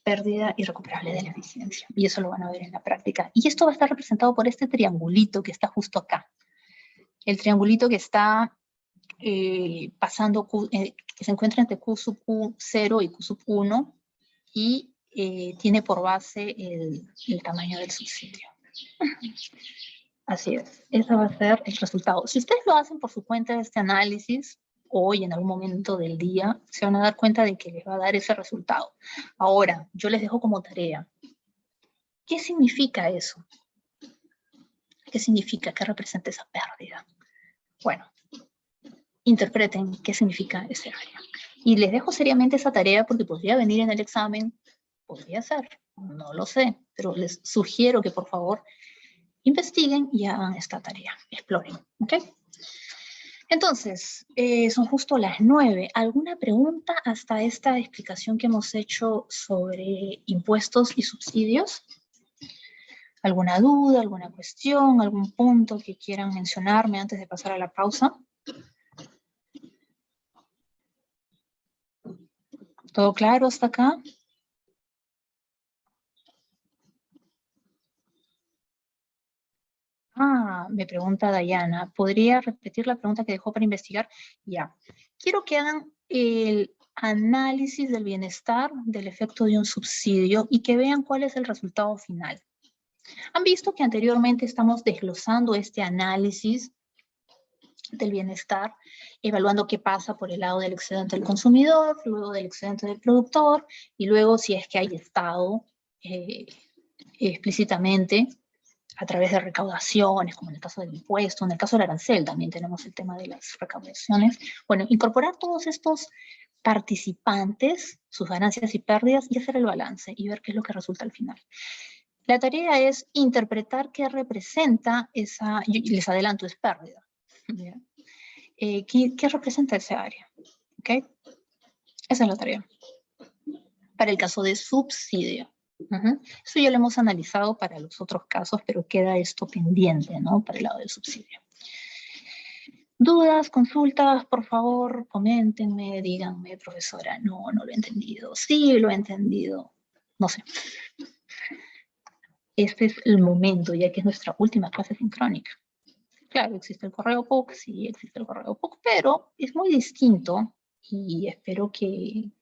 pérdida irrecuperable de la eficiencia. Y eso lo van a ver en la práctica. Y esto va a estar representado por este triangulito que está justo acá. El triangulito que está pasando, que se encuentra entre Q sub Q0 y Q sub 1 y tiene por base el tamaño del subsidio. Así es, ese va a ser el resultado. Si ustedes lo hacen por su cuenta este análisis, hoy en algún momento del día, se van a dar cuenta de que les va a dar ese resultado. Ahora, yo les dejo como tarea. ¿Qué significa eso? ¿Qué significa? ¿Qué representa esa pérdida? Bueno, interpreten qué significa ese área. Y les dejo seriamente esa tarea porque podría venir en el examen, podría ser, no lo sé, pero les sugiero que por favor investiguen y hagan esta tarea, exploren, ¿ok? Entonces, son justo las 9. ¿Alguna pregunta hasta esta explicación que hemos hecho sobre impuestos y subsidios? ¿Alguna duda, alguna cuestión, algún punto que quieran mencionarme antes de pasar a la pausa? ¿Todo claro hasta acá? Me pregunta Dayana, ¿podría repetir la pregunta que dejó para investigar? Ya. Quiero que hagan el análisis del bienestar del efecto de un subsidio y que vean cuál es el resultado final. Han visto que anteriormente estamos desglosando este análisis del bienestar, evaluando qué pasa por el lado del excedente del consumidor, luego del excedente del productor, y luego si es que hay estado explícitamente a través de recaudaciones, como en el caso del impuesto, en el caso del arancel también tenemos el tema de las recaudaciones. Bueno, incorporar todos estos participantes, sus ganancias y pérdidas, y hacer el balance y ver qué es lo que resulta al final. La tarea es interpretar qué representa esa, y les adelanto, es pérdida. ¿Qué representa esa área? ¿Okay? Esa es la tarea. Para el caso de subsidio. Eso ya lo hemos analizado para los otros casos, pero queda esto pendiente, ¿no? Para el lado del subsidio. ¿Dudas, consultas? Por favor, coméntenme, díganme, profesora, no lo he entendido. Sí, lo he entendido. no sé. Este es el momento, ya que es nuestra última clase sincrónica. Claro, existe el correo PUC, sí, existe el correo PUC, pero es muy distinto y espero que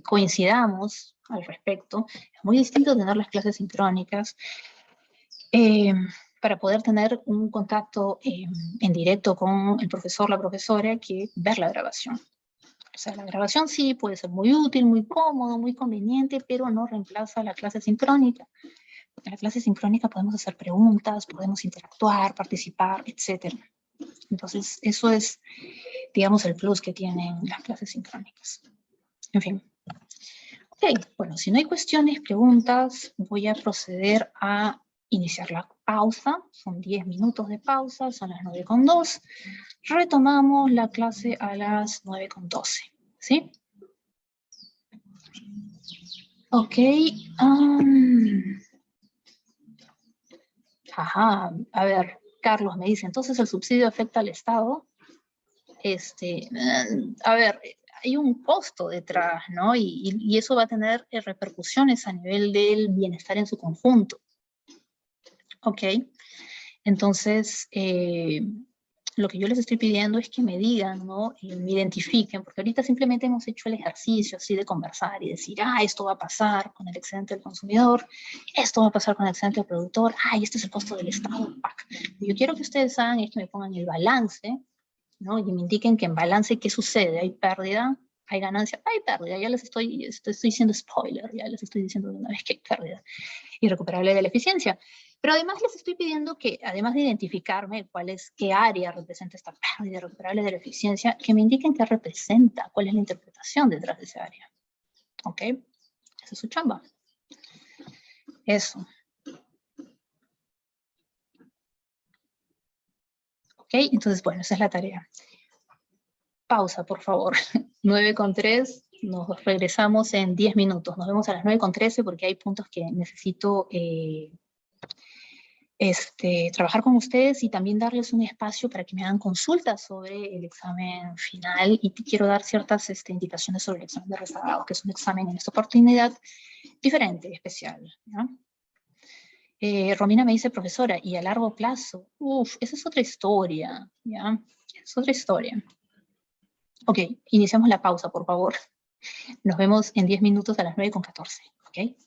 coincidamos al respecto. Es muy distinto tener las clases sincrónicas eh, para poder tener un contacto en directo con el profesor, la profesora, que ver la grabación. O sea, la grabación sí puede ser muy útil, muy cómodo, muy conveniente, pero no reemplaza la clase sincrónica. En la clase sincrónica podemos hacer preguntas, podemos interactuar, participar, etc. Entonces, eso es, digamos, el plus que tienen las clases sincrónicas. En fin. Ok, bueno, si no hay cuestiones, preguntas, voy a proceder a iniciar la pausa. Son 10 minutos de pausa, son las 9:02. Retomamos la clase a las 9:12, ¿sí? Ok. Ajá, a ver, Carlos me dice, entonces el subsidio afecta al Estado. A ver, hay un costo detrás, ¿no? Y eso va a tener repercusiones a nivel del bienestar en su conjunto. Ok, entonces, lo que yo les estoy pidiendo es que me digan, ¿no? Me identifiquen, porque ahorita simplemente hemos hecho el ejercicio así de conversar y decir, esto va a pasar con el excedente del consumidor, esto va a pasar con el excedente del productor, este es el costo del Estado. Lo que yo quiero que ustedes hagan es que me pongan el balance, ¿no? Y me indiquen que en balance, ¿qué sucede? ¿Hay pérdida? ¿Hay ganancia? Hay pérdida, ya les estoy diciendo spoiler, ya les estoy diciendo de una vez que hay pérdida irrecuperable de la eficiencia. Pero además les estoy pidiendo que, además de identificarme qué área representa esta pérdida irrecuperable de la eficiencia, que me indiquen qué representa, cuál es la interpretación detrás de esa área. ¿Ok? Esa es su chamba. Eso. ¿Ok? Entonces, bueno, esa es la tarea. Pausa, por favor. 9:03, nos regresamos en 10 minutos. Nos vemos a las 9:13 porque hay puntos que necesito trabajar con ustedes y también darles un espacio para que me hagan consultas sobre el examen final, y quiero dar ciertas indicaciones sobre el examen de rezagado, que es un examen en esta oportunidad diferente, especial, ¿no? Romina me dice, profesora, y a largo plazo, esa es otra historia, ¿ya? Es otra historia. Ok, iniciamos la pausa, por favor. Nos vemos en 10 minutos a las 9:14, ¿ok?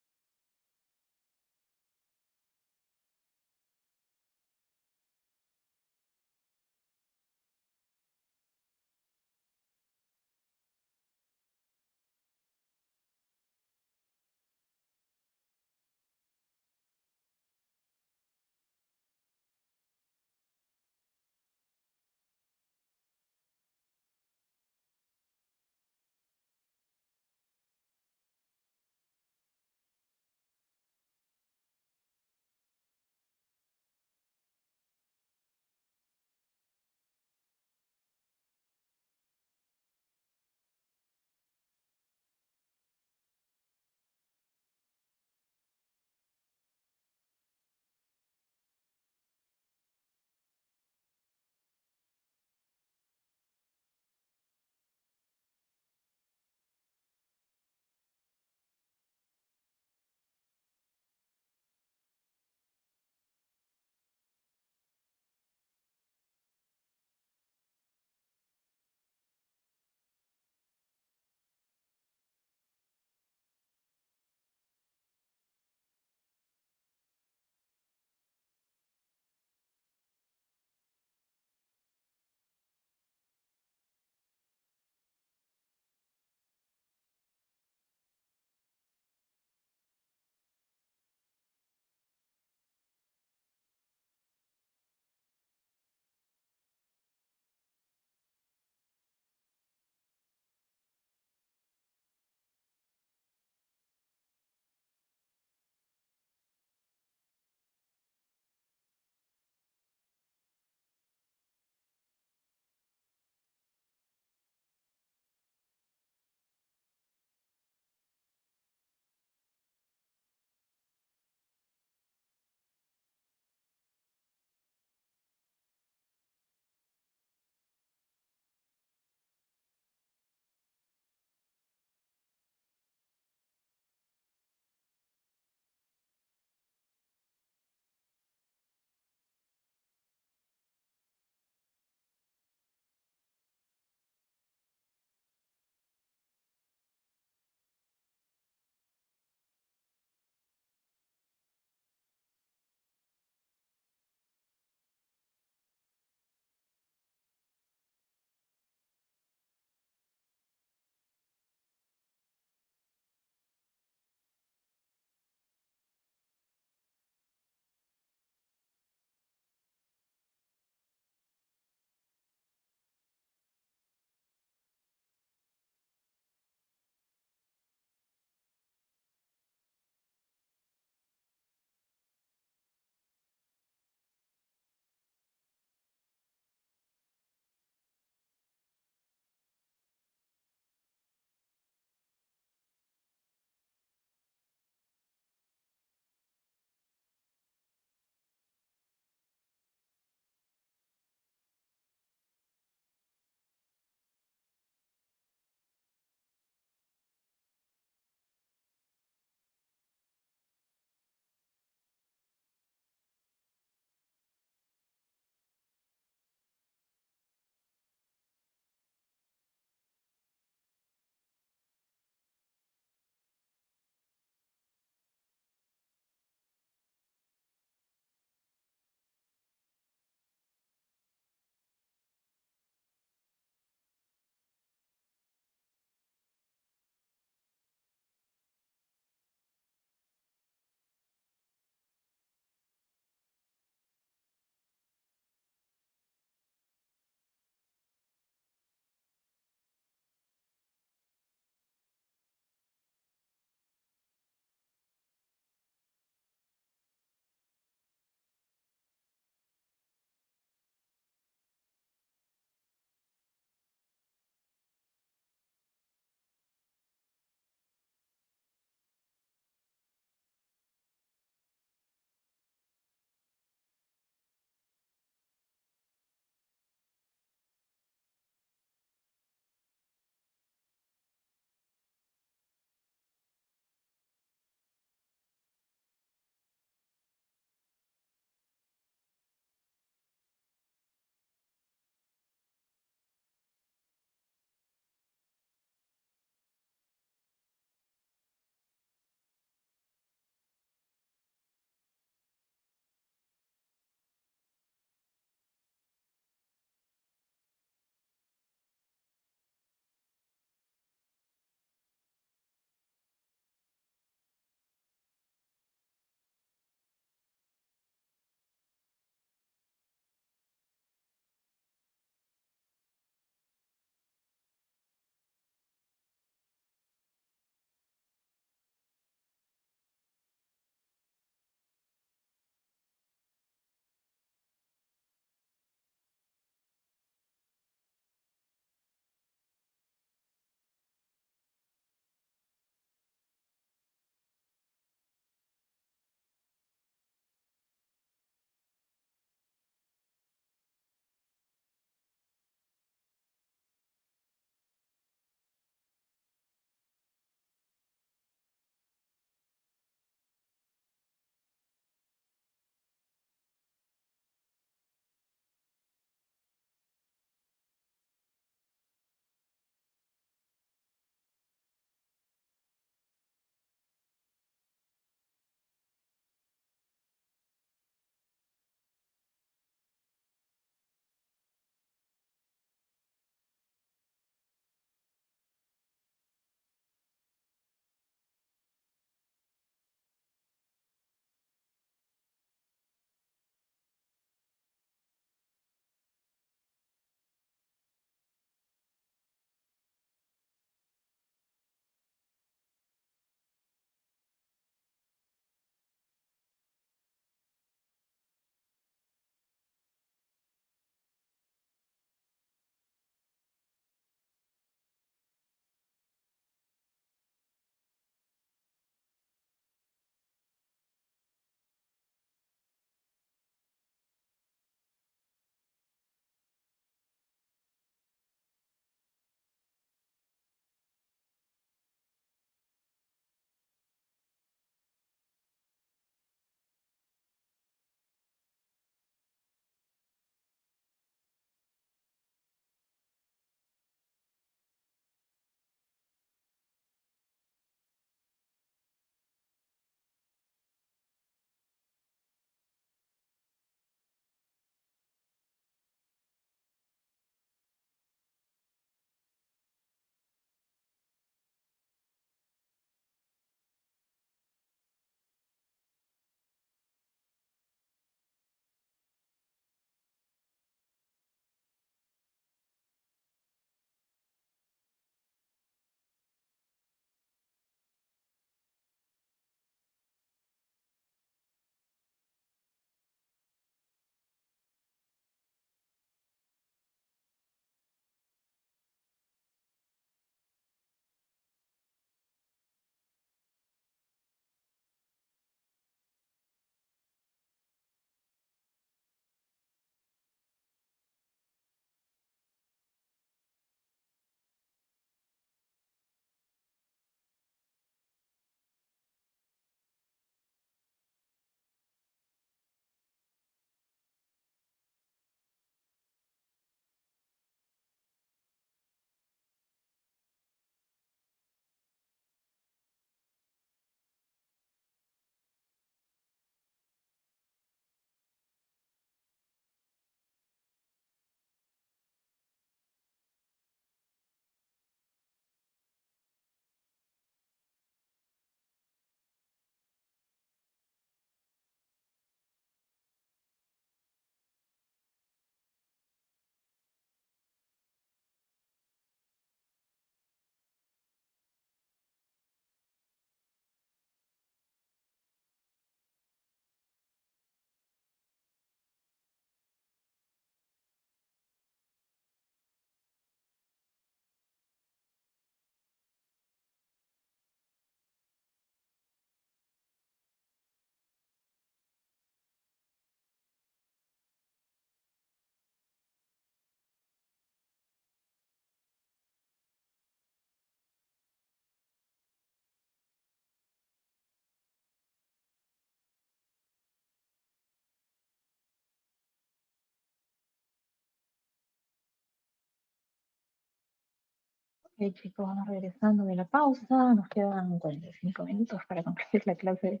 Ok, chicos, vamos regresando de la pausa. Nos quedan 45 minutos para concluir la clase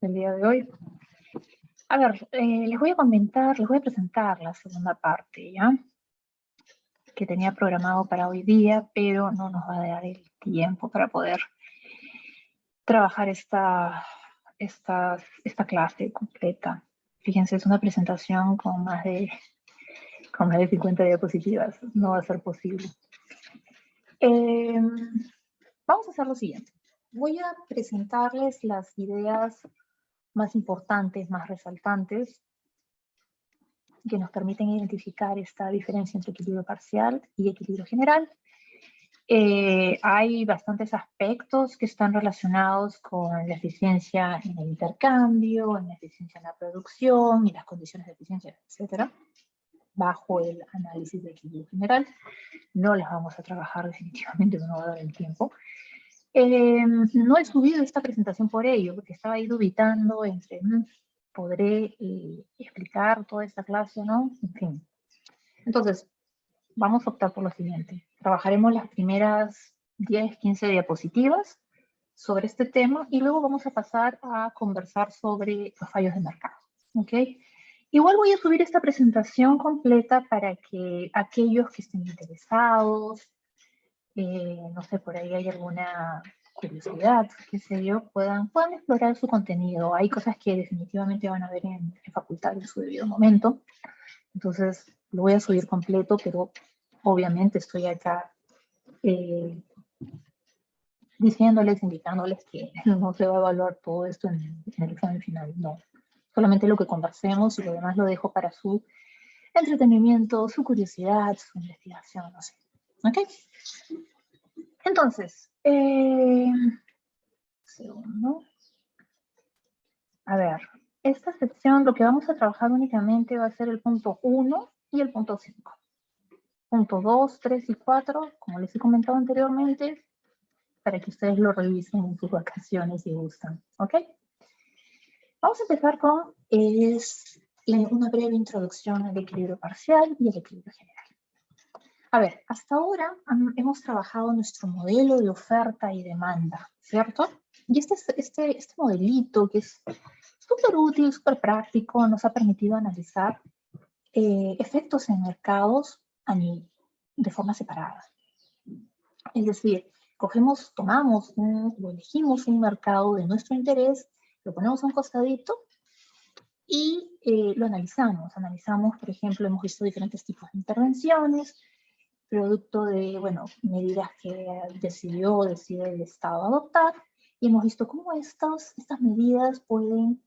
del día de hoy. A ver, les voy a presentar la segunda parte, ¿ya? Que tenía programado para hoy día, pero no nos va a dar el tiempo para poder trabajar esta clase completa. Fíjense, es una presentación con más de 50 diapositivas. No va a ser posible. Vamos a hacer lo siguiente. Voy a presentarles las ideas más importantes, más resaltantes, que nos permiten identificar esta diferencia entre equilibrio parcial y equilibrio general. Hay bastantes aspectos que están relacionados con la eficiencia en el intercambio, en la eficiencia en la producción y las condiciones de eficiencia, etcétera, bajo el análisis de equilibrio general. No las vamos a trabajar definitivamente, no va a dar el tiempo. No he subido esta presentación por ello, porque estaba ahí dubitando entre, ¿podré explicar toda esta clase o no? En fin. Entonces, vamos a optar por lo siguiente. Trabajaremos las primeras 10, 15 diapositivas sobre este tema y luego vamos a pasar a conversar sobre los fallos de mercado. ¿Ok? Igual voy a subir esta presentación completa para que aquellos que estén interesados, no sé, por ahí hay alguna curiosidad, qué sé yo, puedan explorar su contenido. Hay cosas que definitivamente van a ver en facultad en su debido momento. Entonces, lo voy a subir completo, pero obviamente estoy acá diciéndoles, indicándoles que no se va a evaluar todo esto en el examen final, no. Solamente lo que conversemos y lo demás lo dejo para su entretenimiento, su curiosidad, su investigación, no sé. ¿Ok? Entonces, segundo. A ver, esta sección lo que vamos a trabajar únicamente va a ser el punto 1 y el punto 5. Punto 2, 3 y 4, como les he comentado anteriormente, para que ustedes lo revisen en sus vacaciones si gustan. ¿Ok? Vamos a empezar con una breve introducción al equilibrio parcial y al equilibrio general. A ver, hasta ahora hemos trabajado nuestro modelo de oferta y demanda, ¿cierto? Y este modelito, que es súper útil, súper práctico, nos ha permitido analizar efectos en mercados de forma separada. Es decir, tomamos o elegimos un mercado de nuestro interés, lo ponemos a un costadito y lo analizamos. Analizamos, por ejemplo, hemos visto diferentes tipos de intervenciones, producto de, medidas que decide el Estado adoptar, y hemos visto cómo estas medidas pueden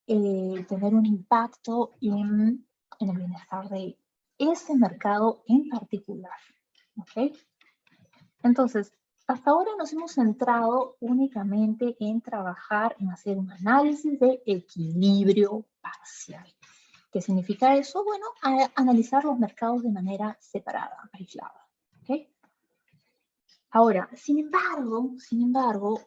tener un impacto en el bienestar de ese mercado en particular. ¿Ok? Entonces, hasta ahora nos hemos centrado únicamente en trabajar, en hacer un análisis de equilibrio parcial. ¿Qué significa eso? Bueno, analizar los mercados de manera separada, aislada. ¿Okay? Ahora, sin embargo,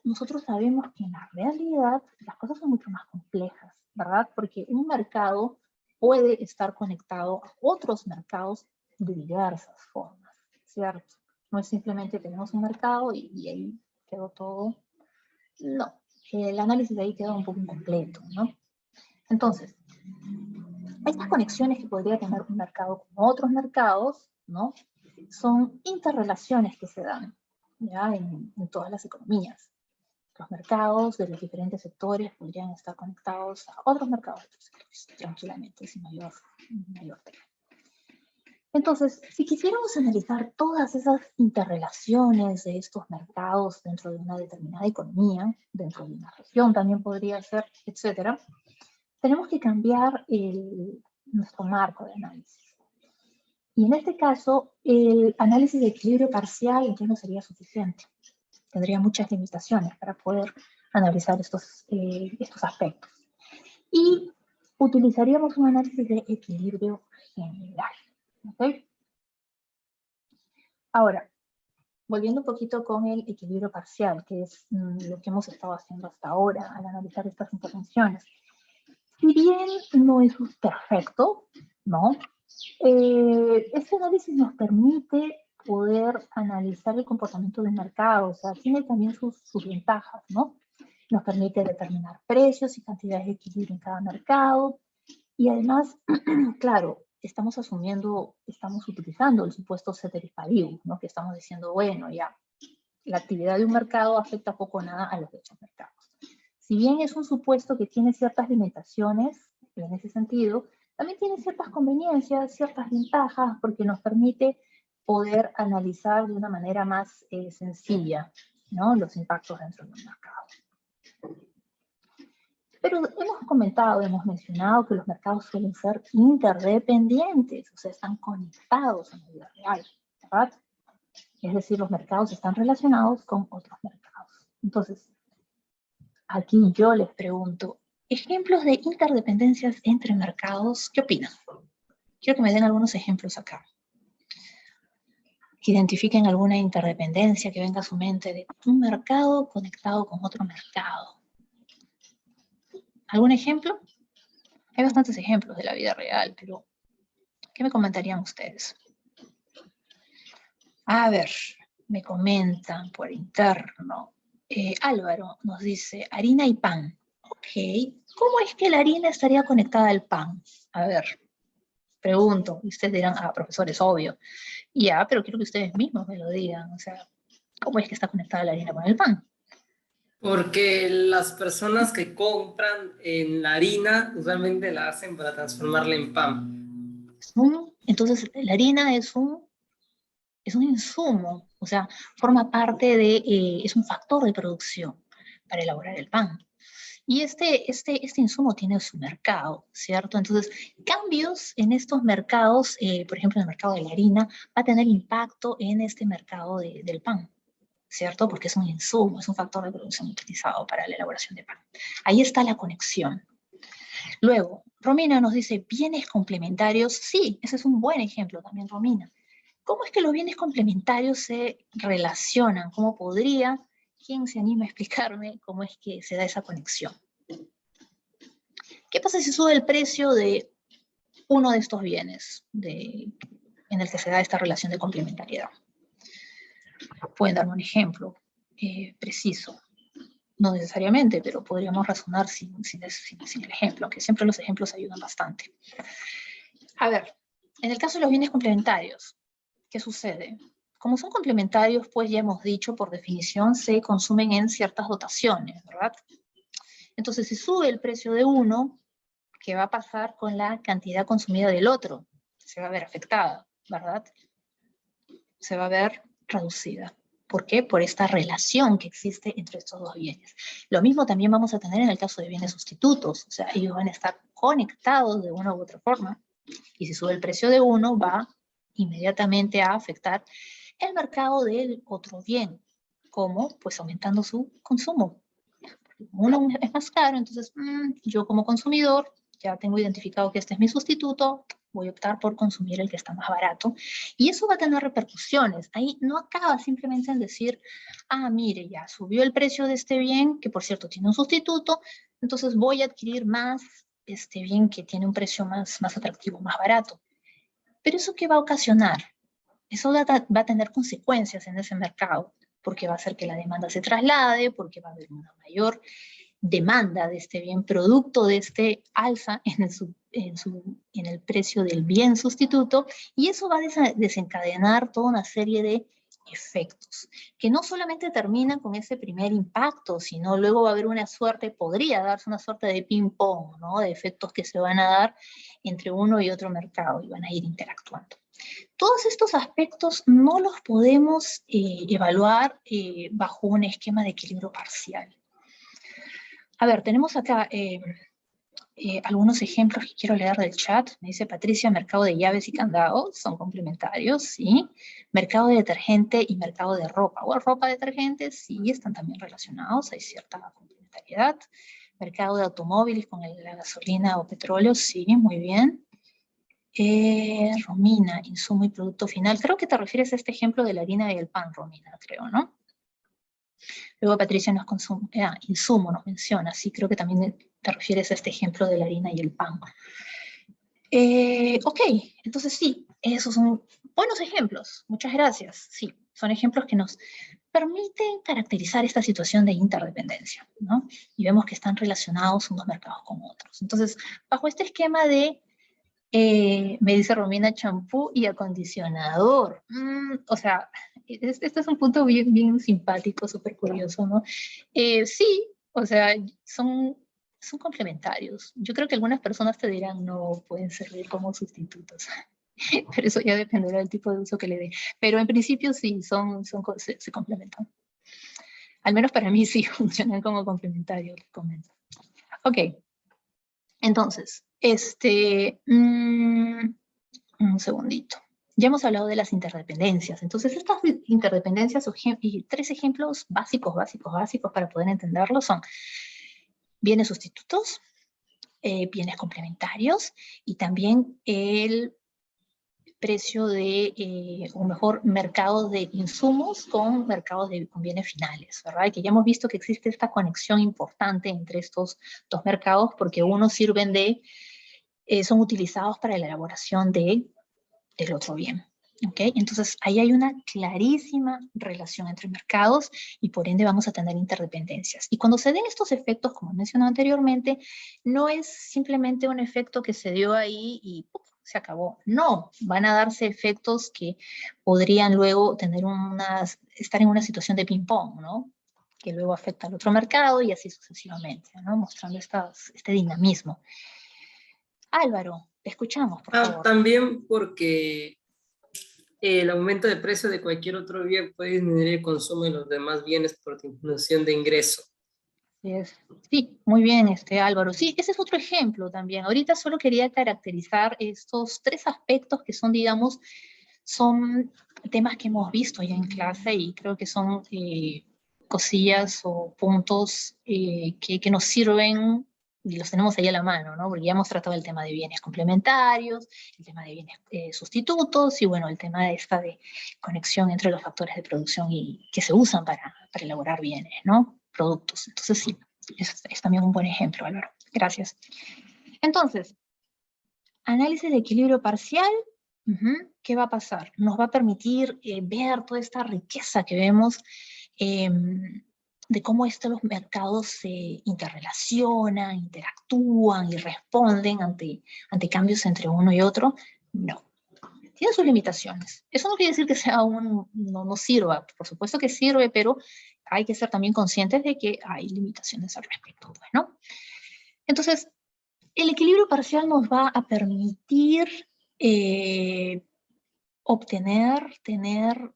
nosotros sabemos que en la realidad las cosas son mucho más complejas, ¿verdad? Porque un mercado puede estar conectado a otros mercados de diversas formas, ¿cierto? No es simplemente tenemos un mercado y ahí quedó todo. No, el análisis de ahí queda un poco incompleto, ¿no? Entonces, estas conexiones que podría tener un mercado con otros mercados, ¿no? Son interrelaciones que se dan, ¿ya? En todas las economías. Los mercados de los diferentes sectores podrían estar conectados a otros mercados de otros sectores, tranquilamente, sin mayor tema. Entonces, si quisiéramos analizar todas esas interrelaciones de estos mercados dentro de una determinada economía, dentro de una región también podría ser, etcétera, tenemos que cambiar nuestro marco de análisis. Y en este caso, el análisis de equilibrio parcial ya no sería suficiente. Tendría muchas limitaciones para poder analizar estos aspectos. Y utilizaríamos un análisis de equilibrio general. ¿Okay? Ahora, volviendo un poquito con el equilibrio parcial, que es lo que hemos estado haciendo hasta ahora al analizar estas intervenciones. Si bien no es perfecto, ¿no? Este análisis nos permite poder poder analizar el comportamiento del mercado, o sea, tiene también sus ventajas, ¿no? Nos permite determinar precios y cantidades de equilibrio en cada mercado, y además, claro, estamos utilizando el supuesto ceteris paribus, ¿no? Que estamos diciendo, bueno, ya, la actividad de un mercado afecta poco o nada a los de otros mercados. Si bien es un supuesto que tiene ciertas limitaciones, en ese sentido, también tiene ciertas conveniencias, ciertas ventajas, porque nos permite poder analizar de una manera más sencilla, ¿no? Los impactos dentro de un mercado. Pero hemos mencionado que los mercados suelen ser interdependientes, o sea, están conectados en la vida real, ¿verdad? Es decir, los mercados están relacionados con otros mercados. Entonces, aquí yo les pregunto, ejemplos de interdependencias entre mercados, ¿qué opinan? Quiero que me den algunos ejemplos acá. Que identifiquen alguna interdependencia que venga a su mente de un mercado conectado con otro mercado. ¿Algún ejemplo? Hay bastantes ejemplos de la vida real, pero ¿qué me comentarían ustedes? A ver, me comentan por interno. Álvaro nos dice, harina y pan. Ok, ¿cómo es que la harina estaría conectada al pan? A ver, pregunto, y ustedes dirán, profesor, es obvio. Ya, pero quiero que ustedes mismos me lo digan, o sea, ¿cómo es que está conectada la harina con el pan? Porque las personas que compran en la harina usualmente la hacen para transformarla en pan. Entonces, la harina es un insumo, o sea, forma parte es un factor de producción para elaborar el pan. Y este insumo tiene su mercado, ¿cierto? Entonces, cambios en estos mercados, por ejemplo, en el mercado de la harina, va a tener impacto en este mercado del pan, ¿cierto? Porque es un insumo, es un factor de producción utilizado para la elaboración de pan. Ahí está la conexión. Luego, Romina nos dice, bienes complementarios. Sí, ese es un buen ejemplo también, Romina. ¿Cómo es que los bienes complementarios se relacionan? ¿Cómo podría? ¿Quién se anima a explicarme cómo es que se da esa conexión? ¿Qué pasa si sube el precio de uno de estos bienes en el que se da esta relación de complementariedad? Pueden darme un ejemplo preciso. No necesariamente, pero podríamos razonar sin el ejemplo, aunque siempre los ejemplos ayudan bastante. A ver, en el caso de los bienes complementarios, ¿qué sucede? Como son complementarios, pues ya hemos dicho, por definición, se consumen en ciertas dotaciones, ¿verdad? Entonces, si sube el precio de uno, ¿qué va a pasar con la cantidad consumida del otro? Se va a ver afectada, ¿verdad? Se va a ver reducida. ¿Por qué? Por esta relación que existe entre estos dos bienes. Lo mismo también vamos a tener en el caso de bienes sustitutos, o sea, ellos van a estar conectados de una u otra forma, y si sube el precio de uno, va inmediatamente a afectar el mercado del otro bien. ¿Cómo? Pues aumentando su consumo. Uno es más caro, entonces yo como consumidor ya tengo identificado que este es mi sustituto, voy a optar por consumir el que está más barato. Y eso va a tener repercusiones. Ahí no acaba simplemente en decir, mire, ya subió el precio de este bien, que por cierto tiene un sustituto, entonces voy a adquirir más este bien que tiene un precio más atractivo, más barato. Pero ¿eso qué va a ocasionar? Eso va a tener consecuencias en ese mercado, porque va a hacer que la demanda se traslade, porque va a haber una mayor demanda de este bien, producto de este alza en el precio del bien sustituto, y eso va a desencadenar toda una serie de efectos, que no solamente terminan con ese primer impacto, sino luego va a haber podría darse una suerte de ping-pong, ¿no? De efectos que se van a dar entre uno y otro mercado y van a ir interactuando. Todos estos aspectos no los podemos evaluar bajo un esquema de equilibrio parcial. A ver, tenemos acá algunos ejemplos que quiero leer del chat. Me dice Patricia, mercado de llaves y candados, son complementarios, ¿sí? Mercado de detergente y mercado de ropa. O ropa detergente, sí, están también relacionados, hay cierta complementariedad. Mercado de automóviles con la gasolina o petróleo, sí, muy bien. Romina, insumo y producto final. Creo que te refieres a este ejemplo de la harina y el pan, Romina, creo, ¿no? Luego Patricia insumo nos menciona, sí, creo que también te refieres a este ejemplo de la harina y el pan. Ok, entonces sí, esos son buenos ejemplos, muchas gracias, sí. Son ejemplos que nos permiten caracterizar esta situación de interdependencia, ¿no? Y vemos que están relacionados unos mercados con otros. Entonces, bajo este esquema de, me dice Romina, champú y acondicionador. O sea, este es un punto bien, bien simpático, súper curioso, ¿no? Sí, o sea, son complementarios. Yo creo que algunas personas te dirán, no, pueden servir como sustitutos. Pero eso ya dependerá del tipo de uso que le dé. Pero en principio sí, se complementan. Al menos para mí sí funcionan como complementarios, les comento. Ok, entonces, un segundito. Ya hemos hablado de las interdependencias. Entonces, estas interdependencias, y 3 ejemplos básicos para poder entenderlo son bienes sustitutos, bienes complementarios, y también el precio de, o mejor, mercados de insumos con mercados con bienes finales, ¿verdad? Y que ya hemos visto que existe esta conexión importante entre estos 2 mercados porque unos sirven son utilizados para la elaboración del otro bien. ¿Okay? Entonces, ahí hay una clarísima relación entre mercados y por ende vamos a tener interdependencias. Y cuando se den estos efectos, como mencioné anteriormente, no es simplemente un efecto que se dio ahí y ¡pum!, se acabó. No, van a darse efectos que podrían luego estar en una situación de ping-pong, ¿no? Que luego afecta al otro mercado y así sucesivamente, ¿no? Mostrando este dinamismo. Álvaro, te escuchamos, por favor. También porque el aumento de precio de cualquier otro bien puede disminuir el consumo de los demás bienes por disminución de ingreso. Sí, muy bien, Álvaro. Sí, ese es otro ejemplo también. Ahorita solo quería caracterizar estos 3 aspectos que son, digamos, son temas que hemos visto ya en clase y creo que son cosillas o puntos que nos sirven y los tenemos ahí a la mano, ¿no? Porque ya hemos tratado el tema de bienes complementarios, el tema de bienes sustitutos y, bueno, el tema de esta de conexión entre los factores de producción y que se usan para elaborar bienes, ¿no? Productos. Entonces, sí, es también un buen ejemplo, Álvaro. Gracias. Entonces, análisis de equilibrio parcial. ¿Qué va a pasar? Nos va a permitir ver toda esta riqueza que vemos de cómo los mercados se interrelacionan, interactúan y responden ante cambios entre uno y otro. No. Tiene sus limitaciones. Eso no quiere decir que no sirva. Por supuesto que sirve, pero hay que ser también conscientes de que hay limitaciones al respecto, pues, ¿no? Entonces, el equilibrio parcial nos va a permitir tener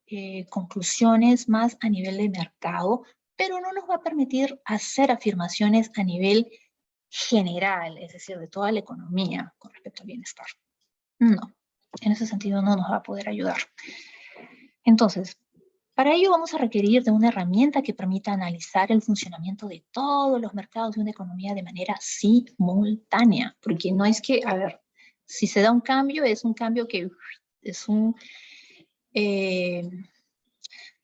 conclusiones más a nivel de mercado, pero no nos va a permitir hacer afirmaciones a nivel general, es decir, de toda la economía con respecto al bienestar. No, en ese sentido no nos va a poder ayudar. Entonces, para ello vamos a requerir de una herramienta que permita analizar el funcionamiento de todos los mercados de una economía de manera simultánea, porque no es que, a ver, si se da un cambio, es un cambio que es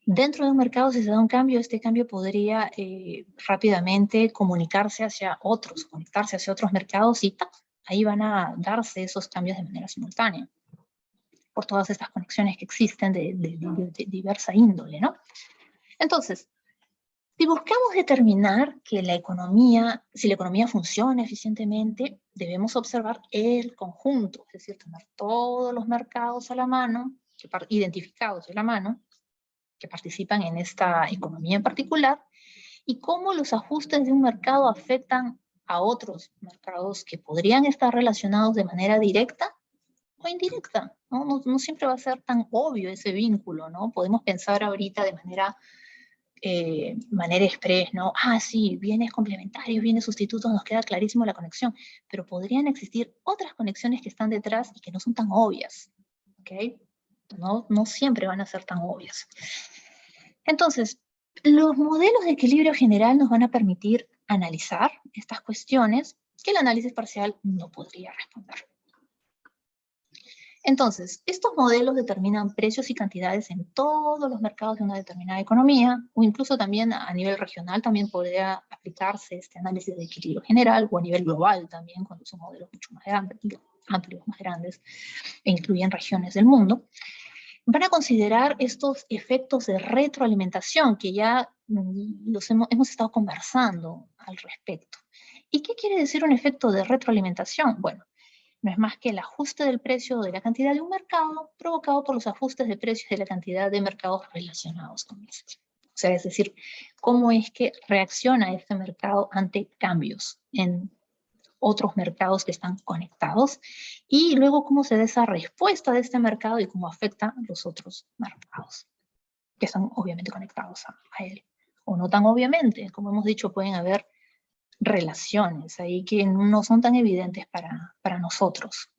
dentro de un mercado, si se da un cambio, este cambio podría rápidamente comunicarse hacia otros, conectarse hacia otros mercados y ahí van a darse esos cambios de manera simultánea, por todas estas conexiones que existen de diversa índole, ¿no? Entonces, si buscamos determinar que si la economía funciona eficientemente, debemos observar el conjunto, es decir, tener todos los mercados a la mano, identificados a la mano, que participan en esta economía en particular, y cómo los ajustes de un mercado afectan a otros mercados que podrían estar relacionados de manera directa o indirecta, ¿no? No siempre va a ser tan obvio ese vínculo, ¿no? Podemos pensar ahorita de manera express, ¿no? Sí, bienes complementarios, bienes sustitutos, nos queda clarísimo la conexión, pero podrían existir otras conexiones que están detrás y que no son tan obvias, ¿ok? No siempre van a ser tan obvias. Entonces, los modelos de equilibrio general nos van a permitir analizar estas cuestiones que el análisis parcial no podría responder. Entonces, estos modelos determinan precios y cantidades en todos los mercados de una determinada economía, o incluso también a nivel regional también podría aplicarse este análisis de equilibrio general, o a nivel global también, cuando son modelos mucho más amplios, más grandes, e incluyen regiones del mundo. van a considerar estos efectos de retroalimentación que ya los hemos estado conversando al respecto. ¿Y qué quiere decir un efecto de retroalimentación? Bueno, no es más que el ajuste del precio de la cantidad de un mercado provocado por los ajustes de precios de la cantidad de mercados relacionados con este. O sea, es decir, cómo es que reacciona este mercado ante cambios en otros mercados que están conectados y luego cómo se da esa respuesta de este mercado y cómo afecta a los otros mercados que están obviamente conectados a él. O no tan obviamente, como hemos dicho, pueden haber relaciones ahí que no son tan evidentes para nosotros.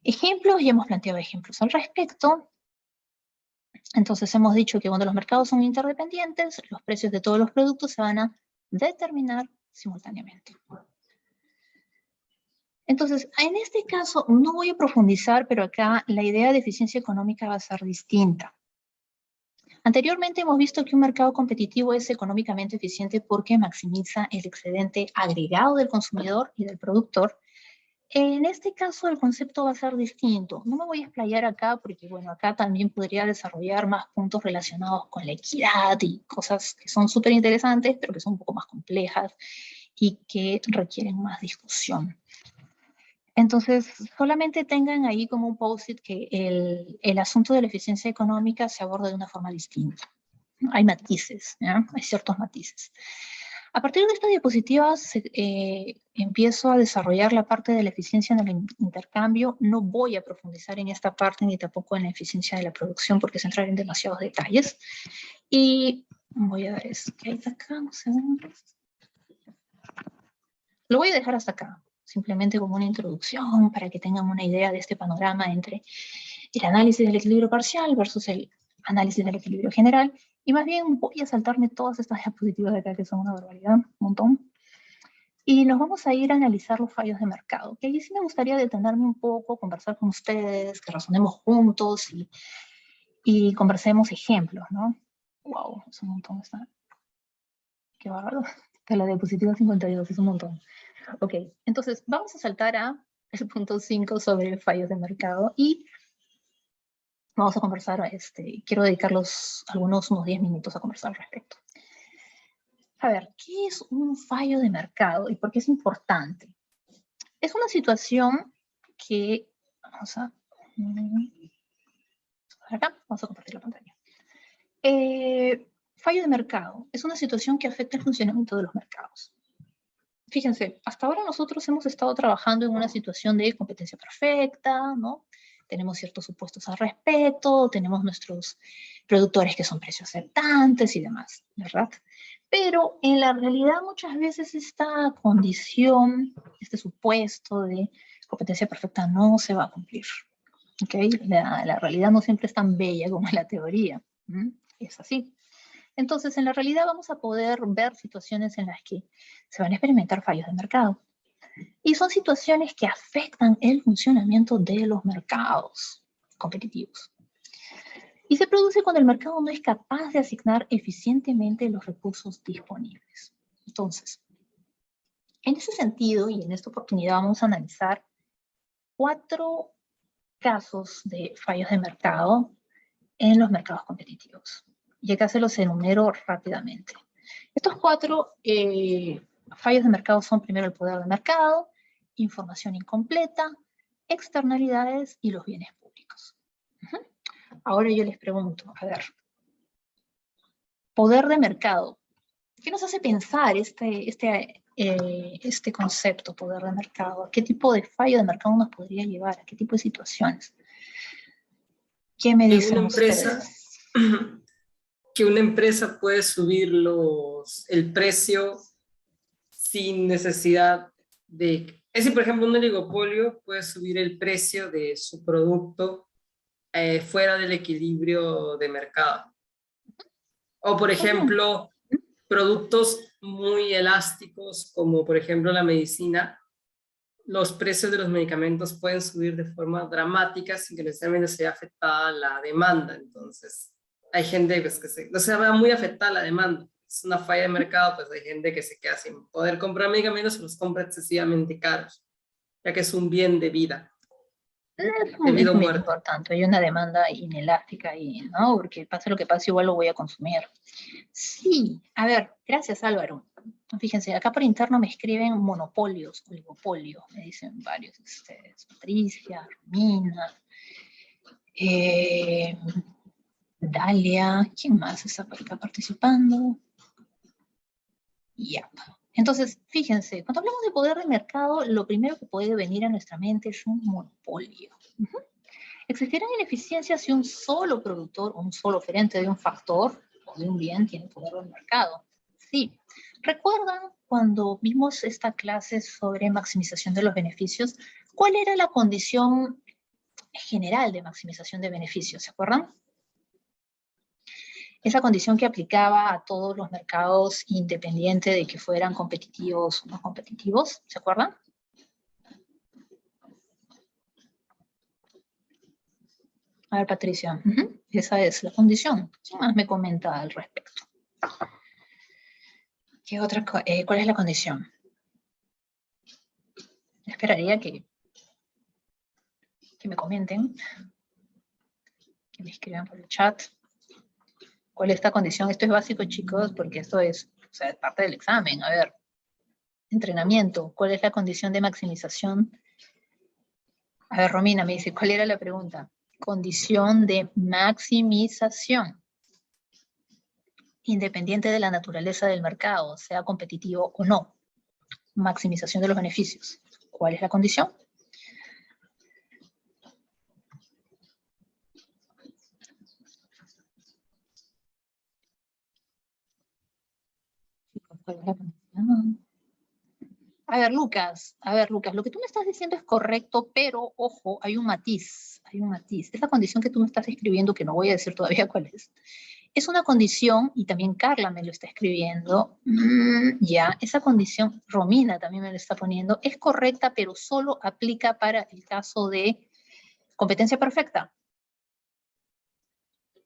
Ejemplos, ya hemos planteado ejemplos al respecto. Entonces hemos dicho que cuando los mercados son interdependientes, los precios de todos los productos se van a determinar simultáneamente. Entonces, en este caso no voy a profundizar, pero acá la idea de eficiencia económica va a ser distinta. Anteriormente hemos visto que un mercado competitivo es económicamente eficiente porque maximiza el excedente agregado del consumidor y del productor. En este caso el concepto va a ser distinto. No me voy a explayar acá porque, bueno, acá también podría desarrollar más puntos relacionados con la equidad y cosas que son súper interesantes, pero que son un poco más complejas y que requieren más discusión. Entonces, solamente tengan ahí como un post-it que el asunto de la eficiencia económica se aborda de una forma distinta. Hay matices, ¿ya? Hay ciertos matices. A partir de estas diapositivas empiezo a desarrollar la parte de la eficiencia en el intercambio. No voy a profundizar en esta parte ni tampoco en la eficiencia de la producción porque es entrar en demasiados detalles. Y voy a ver, es que hay acá, un segundo. Lo voy a dejar hasta acá, simplemente como una introducción para que tengan una idea de este panorama entre el análisis del equilibrio parcial versus el análisis del equilibrio general. Y más bien voy a saltarme todas estas diapositivas de acá que son una barbaridad, un montón. Y nos vamos a ir a analizar los fallos de mercado, que allí sí me gustaría detenerme un poco, conversar con ustedes, que razonemos juntos y conversemos ejemplos, ¿no? Wow, es un montón esta. Qué bárbaro. De la diapositiva 52 es un montón. Ok, entonces vamos a saltar a el punto 5 sobre fallos de mercado y vamos a conversar, quiero dedicarlos unos 10 minutos a conversar al respecto. A ver, ¿qué es un fallo de mercado y por qué es importante? Es una situación que, vamos a compartir la pantalla. Fallo de mercado es una situación que afecta el funcionamiento de los mercados. Fíjense, hasta ahora nosotros hemos estado trabajando en una situación de competencia perfecta, ¿no? Tenemos ciertos supuestos al respecto, tenemos nuestros productores que son precios aceptantes y demás, ¿verdad? Pero en la realidad muchas veces esta condición, este supuesto de competencia perfecta no se va a cumplir, ¿ok? La realidad no siempre es tan bella como la teoría, ¿m? Es así. Entonces, en la realidad vamos a poder ver situaciones en las que se van a experimentar fallos de mercado. Y son situaciones que afectan el funcionamiento de los mercados competitivos. Y se produce cuando el mercado no es capaz de asignar eficientemente los recursos disponibles. Entonces, en ese sentido, y en esta oportunidad vamos a analizar 4 casos de fallos de mercado en los mercados competitivos. Y acá se los enumero rápidamente. Estos 4 fallos de mercado son primero el poder de mercado, información incompleta, externalidades y los bienes públicos. Ahora yo les pregunto, a ver, poder de mercado. ¿Qué nos hace pensar este concepto, poder de mercado? ¿A qué tipo de fallo de mercado nos podría llevar? ¿A qué tipo de situaciones? ¿Qué me dicen ustedes? Que una empresa puede subir el precio sin necesidad de... Es decir, por ejemplo, un oligopolio puede subir el precio de su producto fuera del equilibrio de mercado. O, por ejemplo, productos muy elásticos, como por ejemplo la medicina, los precios de los medicamentos pueden subir de forma dramática sin que necesariamente se vea afectada la demanda. Entonces, hay gente pues, que se ve muy afectada la demanda. Es una falla de mercado, pues hay gente que se queda sin poder comprar medicamentos y los compra excesivamente caros, ya que es un bien de vida. Es debido a muy muerte. importante, hay una demanda inelástica ahí, ¿no? Porque pase lo que pase, igual lo voy a consumir. Sí, a ver, gracias Álvaro. Fíjense, acá por interno me escriben monopolios, oligopolio, me dicen varios ustedes. Patricia, Romina, Dalia, ¿quién más está por acá participando? Ya. Entonces, fíjense, cuando hablamos de poder de mercado, lo primero que puede venir a nuestra mente es un monopolio. ¿Existirán ineficiencias si un solo productor o un solo oferente de un factor o de un bien tiene poder del mercado? Sí. ¿Recuerdan cuando vimos esta clase sobre maximización de los beneficios? ¿Cuál era la condición general de maximización de beneficios? ¿Se acuerdan? Esa condición que aplicaba a todos los mercados independiente de que fueran competitivos o no competitivos. ¿Se acuerdan? A ver, Patricia, esa es la condición. ¿Quién más me comenta al respecto? ¿Qué otra ¿cuál es la condición? Esperaría que me comenten, que me escriban por el chat. ¿Cuál es esta condición? Esto es básico, chicos, porque esto es, o sea, es parte del examen. A ver, entrenamiento. ¿Cuál es la condición de maximización? A ver, Romina me dice, ¿cuál era la pregunta? Condición de maximización. Independiente de la naturaleza del mercado, sea competitivo o no. Maximización de los beneficios. ¿Cuál es la condición? ¿Cuál es la condición? A ver, Lucas, lo que tú me estás diciendo es correcto, pero ojo, hay un matiz, hay un matiz. Esa condición que tú me estás escribiendo, que no voy a decir todavía cuál es una condición, y también Carla me lo está escribiendo, ya, esa condición, Romina también me lo está poniendo, es correcta, pero solo aplica para el caso de competencia perfecta.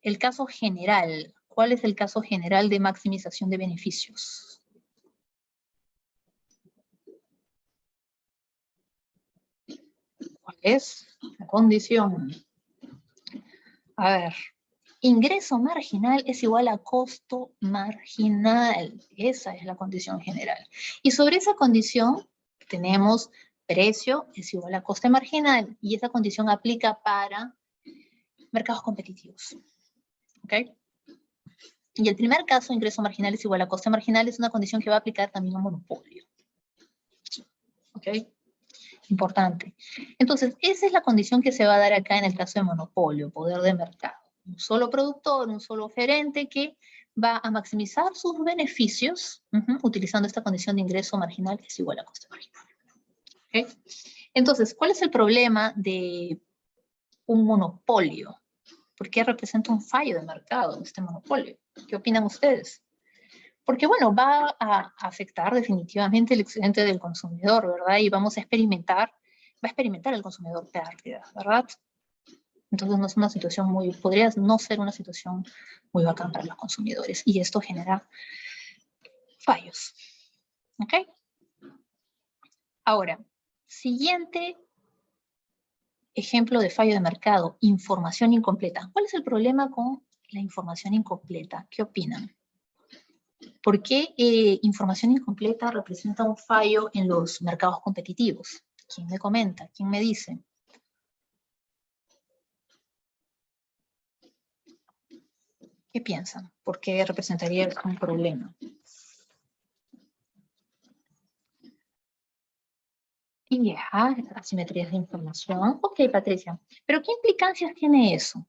El caso general, ¿cuál es el caso general de maximización de beneficios? ¿Cuál es la condición? A ver, ingreso marginal es igual a costo marginal. Esa es la condición general. Y sobre esa condición tenemos precio es igual a coste marginal. Y esa condición aplica para mercados competitivos. ¿Ok? Y el primer caso, ingreso marginal es igual a coste marginal, es una condición que va a aplicar también a monopolio. ¿Ok? Importante. Entonces, esa es la condición que se va a dar acá en el caso de monopolio, poder de mercado. Un solo productor, un solo oferente que va a maximizar sus beneficios utilizando esta condición de ingreso marginal que es igual a coste marginal. ¿Okay? Entonces, ¿cuál es el problema de un monopolio? ¿Por qué representa un fallo de mercado este monopolio? ¿Qué opinan ustedes? Porque, bueno, va a afectar definitivamente el excedente del consumidor, ¿verdad? Y vamos a va a experimentar el consumidor pérdidas, ¿verdad? Entonces no es una situación podría no ser una situación muy bacán para los consumidores. Y esto genera fallos. ¿Ok? Ahora, siguiente ejemplo de fallo de mercado, información incompleta. ¿Cuál es el problema con la información incompleta? ¿Qué opinan? ¿Por qué información incompleta representa un fallo en los mercados competitivos? ¿Quién me comenta? ¿Quién me dice? ¿Qué piensan? ¿Por qué representaría un problema? Y ya, asimetrías de información. Ok, Patricia. ¿Pero qué implicancias tiene eso?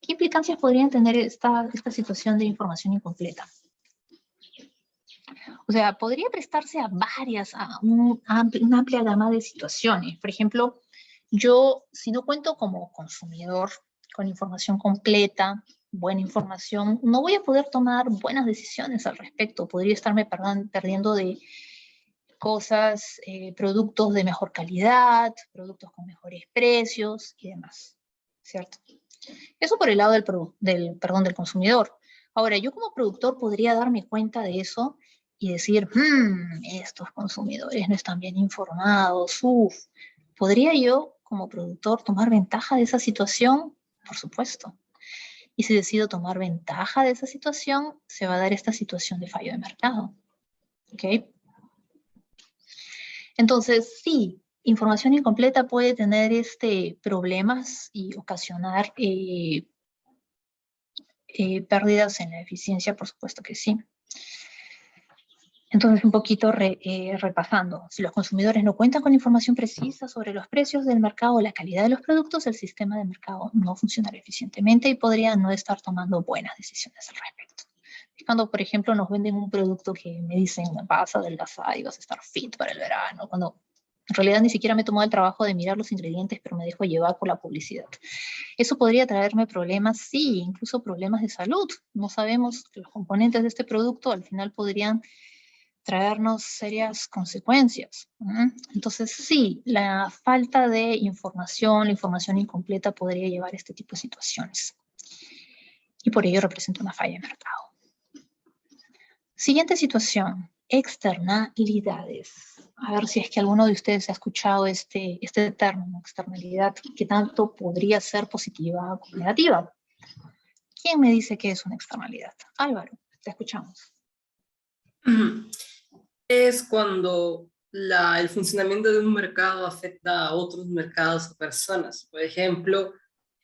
¿Qué implicancias podrían tener esta situación de información incompleta? O sea, podría prestarse a una amplia gama de situaciones. Por ejemplo, yo, si no cuento como consumidor con información completa, buena información, no voy a poder tomar buenas decisiones al respecto. Podría estarme perdiendo de cosas, productos de mejor calidad, productos con mejores precios y demás, ¿cierto? Eso por el lado del consumidor. Ahora, yo como productor podría darme cuenta de eso y decir, estos consumidores no están bien informados, podría yo como productor tomar ventaja de esa situación? Por supuesto. Y si decido tomar ventaja de esa situación, se va a dar esta situación de fallo de mercado. ¿Ok? Entonces, sí, información incompleta puede tener problemas y ocasionar pérdidas en la eficiencia, por supuesto que sí. Entonces, un poquito repasando. Si los consumidores no cuentan con información precisa sobre los precios del mercado o la calidad de los productos, el sistema de mercado no funcionará eficientemente y podría no estar tomando buenas decisiones al respecto. Es cuando, por ejemplo, nos venden un producto que me dicen, vas a adelgazar y vas a estar fit para el verano, cuando en realidad ni siquiera me he tomado el trabajo de mirar los ingredientes, pero me dejo llevar por la publicidad. ¿Eso podría traerme problemas? Sí, incluso problemas de salud. No sabemos que los componentes de este producto al final podrían traernos serias consecuencias. Entonces, sí, la falta de información, la información incompleta podría llevar a este tipo de situaciones. Y por ello representa una falla de mercado. Siguiente situación, externalidades. A ver si es que alguno de ustedes ha escuchado este término, externalidad, que tanto podría ser positiva o negativa. ¿Quién me dice que es una externalidad? Álvaro, te escuchamos. Es cuando el funcionamiento de un mercado afecta a otros mercados o personas. Por ejemplo,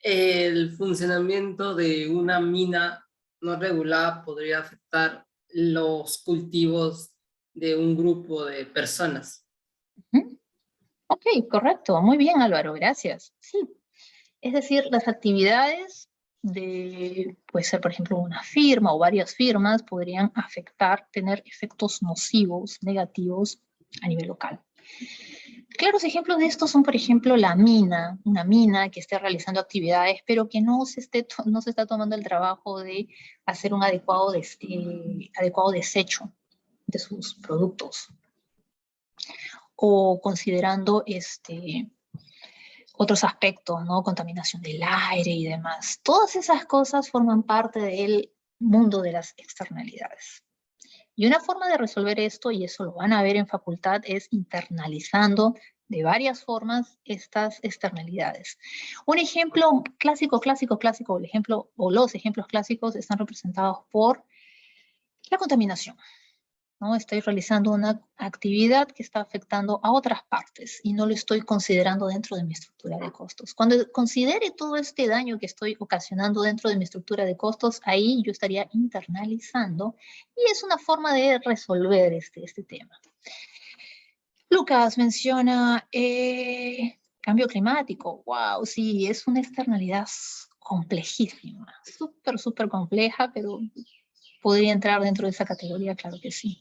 el funcionamiento de una mina no regulada podría afectar los cultivos de un grupo de personas. Ok, correcto. Muy bien, Álvaro, gracias. Sí, es decir, las actividades puede ser, por ejemplo, una firma o varias firmas, podrían tener efectos nocivos, negativos a nivel local. Claros ejemplos de esto son, por ejemplo, una mina que esté realizando actividades, pero que no se está tomando el trabajo de hacer un adecuado desecho de sus productos. O considerando otros aspectos, ¿no? Contaminación del aire y demás. Todas esas cosas forman parte del mundo de las externalidades. Y una forma de resolver esto, y eso lo van a ver en facultad, es internalizando de varias formas estas externalidades. Un ejemplo clásico, los ejemplos clásicos están representados por la contaminación. ¿No? Estoy realizando una actividad que está afectando a otras partes y no lo estoy considerando dentro de mi estructura de costos. Cuando considere todo este daño que estoy ocasionando dentro de mi estructura de costos, ahí yo estaría internalizando y es una forma de resolver este tema. Lucas menciona cambio climático. Wow, sí, es una externalidad complejísima, súper compleja, pero podría entrar dentro de esa categoría, claro que sí.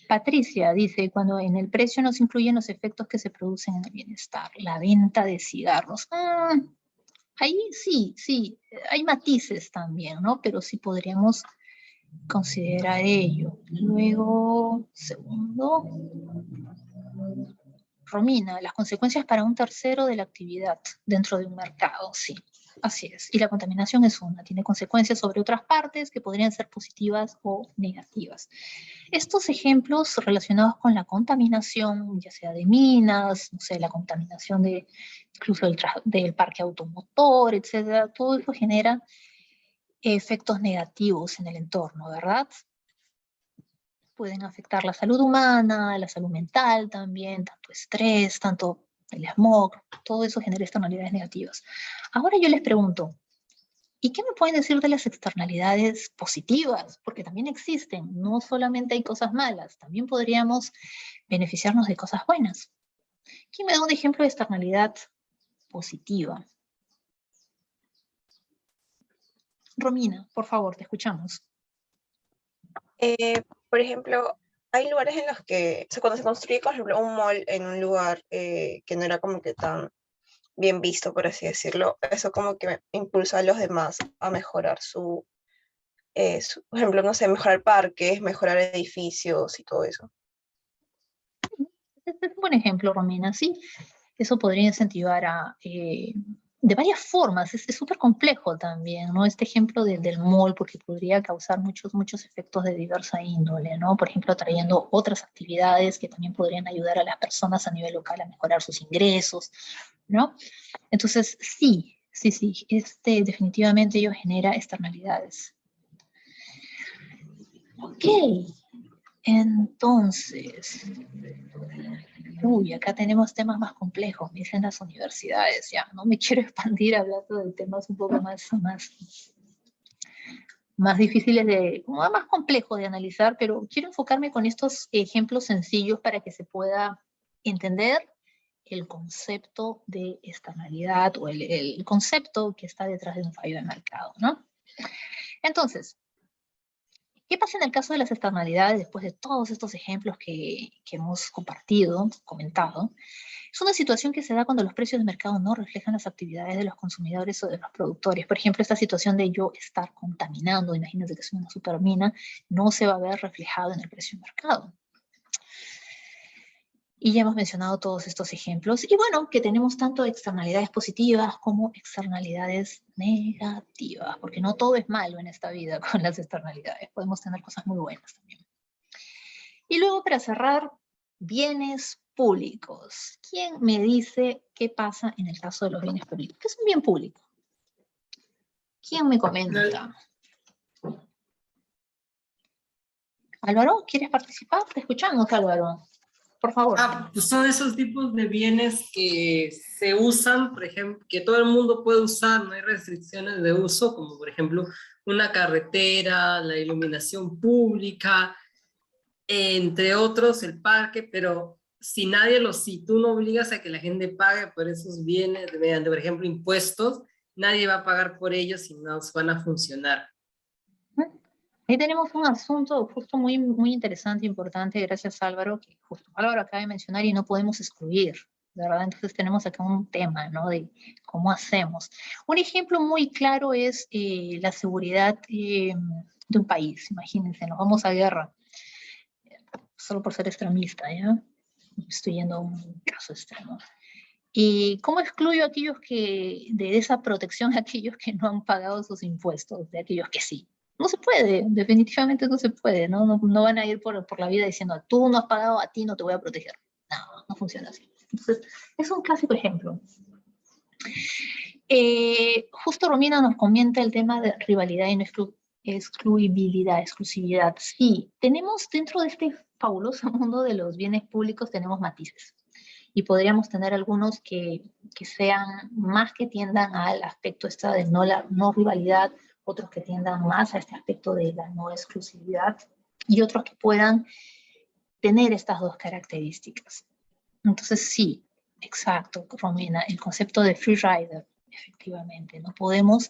Patricia dice, cuando en el precio nos incluyen los efectos que se producen en el bienestar, la venta de cigarros. Ahí sí, hay matices también, ¿no? Pero sí podríamos considerar ello. Luego, segundo, Romina, las consecuencias para un tercero de la actividad dentro de un mercado, sí. Así es. Y la contaminación es una, tiene consecuencias sobre otras partes que podrían ser positivas o negativas. Estos ejemplos relacionados con la contaminación, ya sea de minas, no sé, la contaminación incluso del parque automotor, etcétera, todo eso genera efectos negativos en el entorno, ¿verdad? Pueden afectar la salud humana, la salud mental también, tanto estrés, tanto el smog, todo eso genera externalidades negativas. Ahora yo les pregunto, ¿y qué me pueden decir de las externalidades positivas? Porque también existen, no solamente hay cosas malas, también podríamos beneficiarnos de cosas buenas. ¿Quién me da un ejemplo de externalidad positiva? Romina, por favor, te escuchamos. Por ejemplo, hay lugares en los que, cuando se construye, por ejemplo, un mall en un lugar que no era como que tan bien visto, por así decirlo, eso como que impulsa a los demás a mejorar por ejemplo, no sé, mejorar parques, mejorar edificios y todo eso. Este es un buen ejemplo, Romina, sí. Eso podría incentivar a de varias formas, es súper complejo también, ¿no? Este ejemplo del mall, porque podría causar muchos efectos de diversa índole, ¿no? Por ejemplo, trayendo otras actividades que también podrían ayudar a las personas a nivel local a mejorar sus ingresos, ¿no? Entonces, sí, definitivamente ello genera externalidades. Ok, entonces, acá tenemos temas más complejos, me dicen las universidades, ya, no me quiero expandir hablando de temas un poco más difíciles más complejos de analizar, pero quiero enfocarme con estos ejemplos sencillos para que se pueda entender el concepto de externalidad o el concepto que está detrás de un fallo de mercado, ¿no? Entonces, ¿qué pasa en el caso de las externalidades después de todos estos ejemplos que hemos comentado? Es una situación que se da cuando los precios de mercado no reflejan las actividades de los consumidores o de los productores. Por ejemplo, esta situación de yo estar contaminando, imagínate que es una supermina, no se va a ver reflejado en el precio de mercado. Y ya hemos mencionado todos estos ejemplos. Y bueno, que tenemos tanto externalidades positivas como externalidades negativas, porque no todo es malo en esta vida con las externalidades. Podemos tener cosas muy buenas también. Y luego, para cerrar, bienes públicos. ¿Quién me dice qué pasa en el caso de los bienes públicos? ¿Qué es un bien público? ¿Quién me comenta? Álvaro, ¿quieres participar? Te escuchamos, Álvaro. Por favor. Pues son esos tipos de bienes que se usan, por ejemplo, que todo el mundo puede usar, no hay restricciones de uso, como por ejemplo una carretera, la iluminación pública, entre otros el parque, pero si tú no obligas a que la gente pague por esos bienes, mediante por ejemplo impuestos, nadie va a pagar por ellos y no van a funcionar. Ahí tenemos un asunto justo muy interesante e importante, gracias Álvaro, que justo Álvaro acaba de mencionar y no podemos excluir, ¿verdad? Entonces tenemos acá un tema, ¿no? De cómo hacemos. Un ejemplo muy claro es la seguridad de un país. Imagínense, nos vamos a guerra, solo por ser extremista, ¿ya? Estoy yendo a un caso extremo. ¿Y cómo excluyo a aquellos de esa protección a aquellos que no han pagado sus impuestos, de aquellos que sí? No se puede, definitivamente no se puede, ¿no? No van a ir por la vida diciendo, tú no has pagado, a ti no te voy a proteger. No funciona así. Entonces, es un clásico ejemplo. Justo Romina nos comenta el tema de rivalidad y no exclusividad. Sí, tenemos dentro de este fabuloso mundo de los bienes públicos, tenemos matices. Y podríamos tener algunos que sean más que tiendan al aspecto de no rivalidad, otros que tiendan más a este aspecto de la no exclusividad, y otros que puedan tener estas dos características. Entonces sí, exacto, Romina, el concepto de free rider, efectivamente, no podemos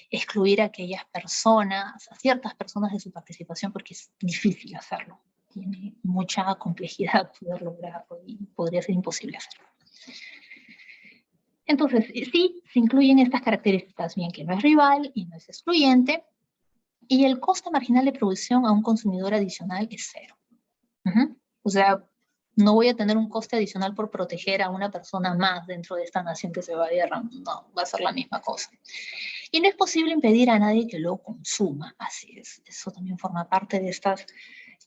excluir a aquellas personas, a ciertas personas de su participación, porque es difícil hacerlo. Tiene mucha complejidad poder lograrlo y podría ser imposible hacerlo. Entonces, sí, se incluyen estas características, bien que no es rival y no es excluyente, y el coste marginal de producción a un consumidor adicional es cero. O sea, no voy a tener un coste adicional por proteger a una persona más dentro de esta nación que se va a guerra. No, va a ser la misma cosa. Y no es posible impedir a nadie que lo consuma. Así es. Eso también forma parte de estas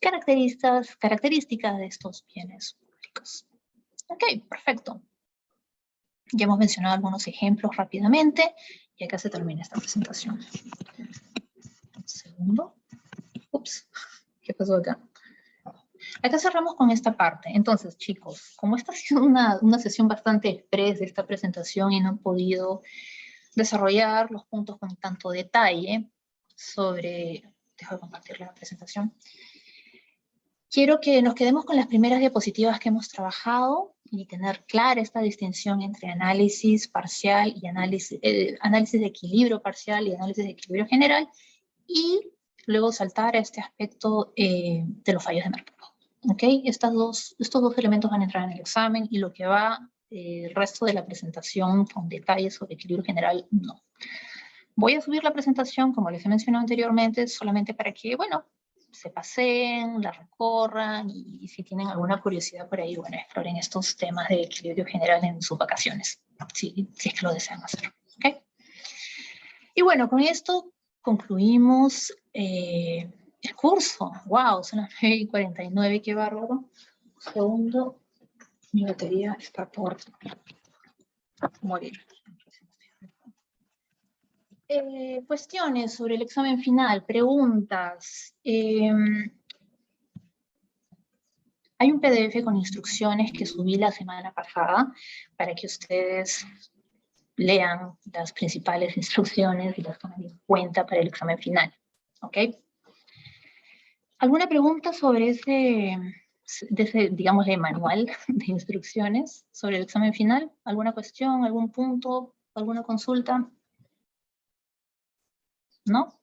características de estos bienes públicos. Ok, perfecto. Ya hemos mencionado algunos ejemplos rápidamente y acá se termina esta presentación. Un segundo. Ups, ¿qué pasó acá? Acá cerramos con esta parte. Entonces, chicos, como esta ha sido una sesión bastante express de esta presentación y no he podido desarrollar los puntos con tanto detalle dejo de compartir la presentación. Quiero que nos quedemos con las primeras diapositivas que hemos trabajado y tener clara esta distinción entre análisis parcial y análisis de equilibrio parcial y análisis de equilibrio general, y luego saltar a este aspecto de los fallos de mercado. ¿Okay? Estos dos elementos van a entrar en el examen y lo que va el resto de la presentación con detalles sobre equilibrio general, no. Voy a subir la presentación, como les he mencionado anteriormente, solamente para que, bueno, se paseen, la recorran y si tienen alguna curiosidad por ahí, bueno, exploren estos temas de equilibrio general en sus vacaciones, si es que lo desean hacer. ¿Ok? Y bueno, con esto concluimos el curso. ¡Wow! Son las 9:49, qué bárbaro. Un segundo, mi batería está por morir. Cuestiones sobre el examen final, preguntas. Hay un PDF con instrucciones que subí la semana pasada para que ustedes lean las principales instrucciones y las tomen en cuenta para el examen final. ¿Ok? ¿Alguna pregunta sobre ese, digamos, manual de instrucciones sobre el examen final? ¿Alguna cuestión, algún punto, alguna consulta? ¿No?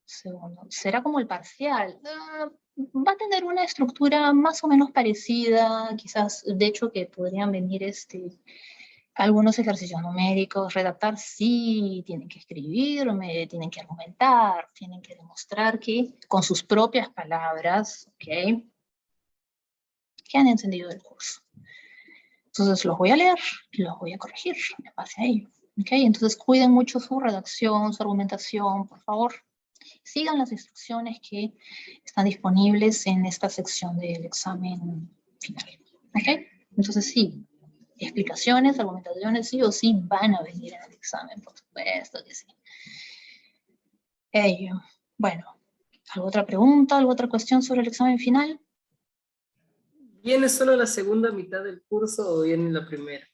Segundo, será como el parcial. Va a tener una estructura más o menos parecida, quizás, de hecho, que podrían venir algunos ejercicios numéricos. Redactar sí, tienen que escribirme, tienen que argumentar, tienen que demostrar que, con sus propias palabras, ¿ok?, que han entendido el curso. Entonces los voy a leer y los voy a corregir en base a ello. ¿Ok? Entonces cuiden mucho su redacción, su argumentación, por favor. Sigan las instrucciones que están disponibles en esta sección del examen final. ¿Ok? Entonces sí, explicaciones, argumentaciones sí o sí van a venir en el examen, por supuesto que sí. Bueno, ¿alguna otra pregunta, alguna otra cuestión sobre el examen final? ¿Viene solo la segunda mitad del curso o viene la primera?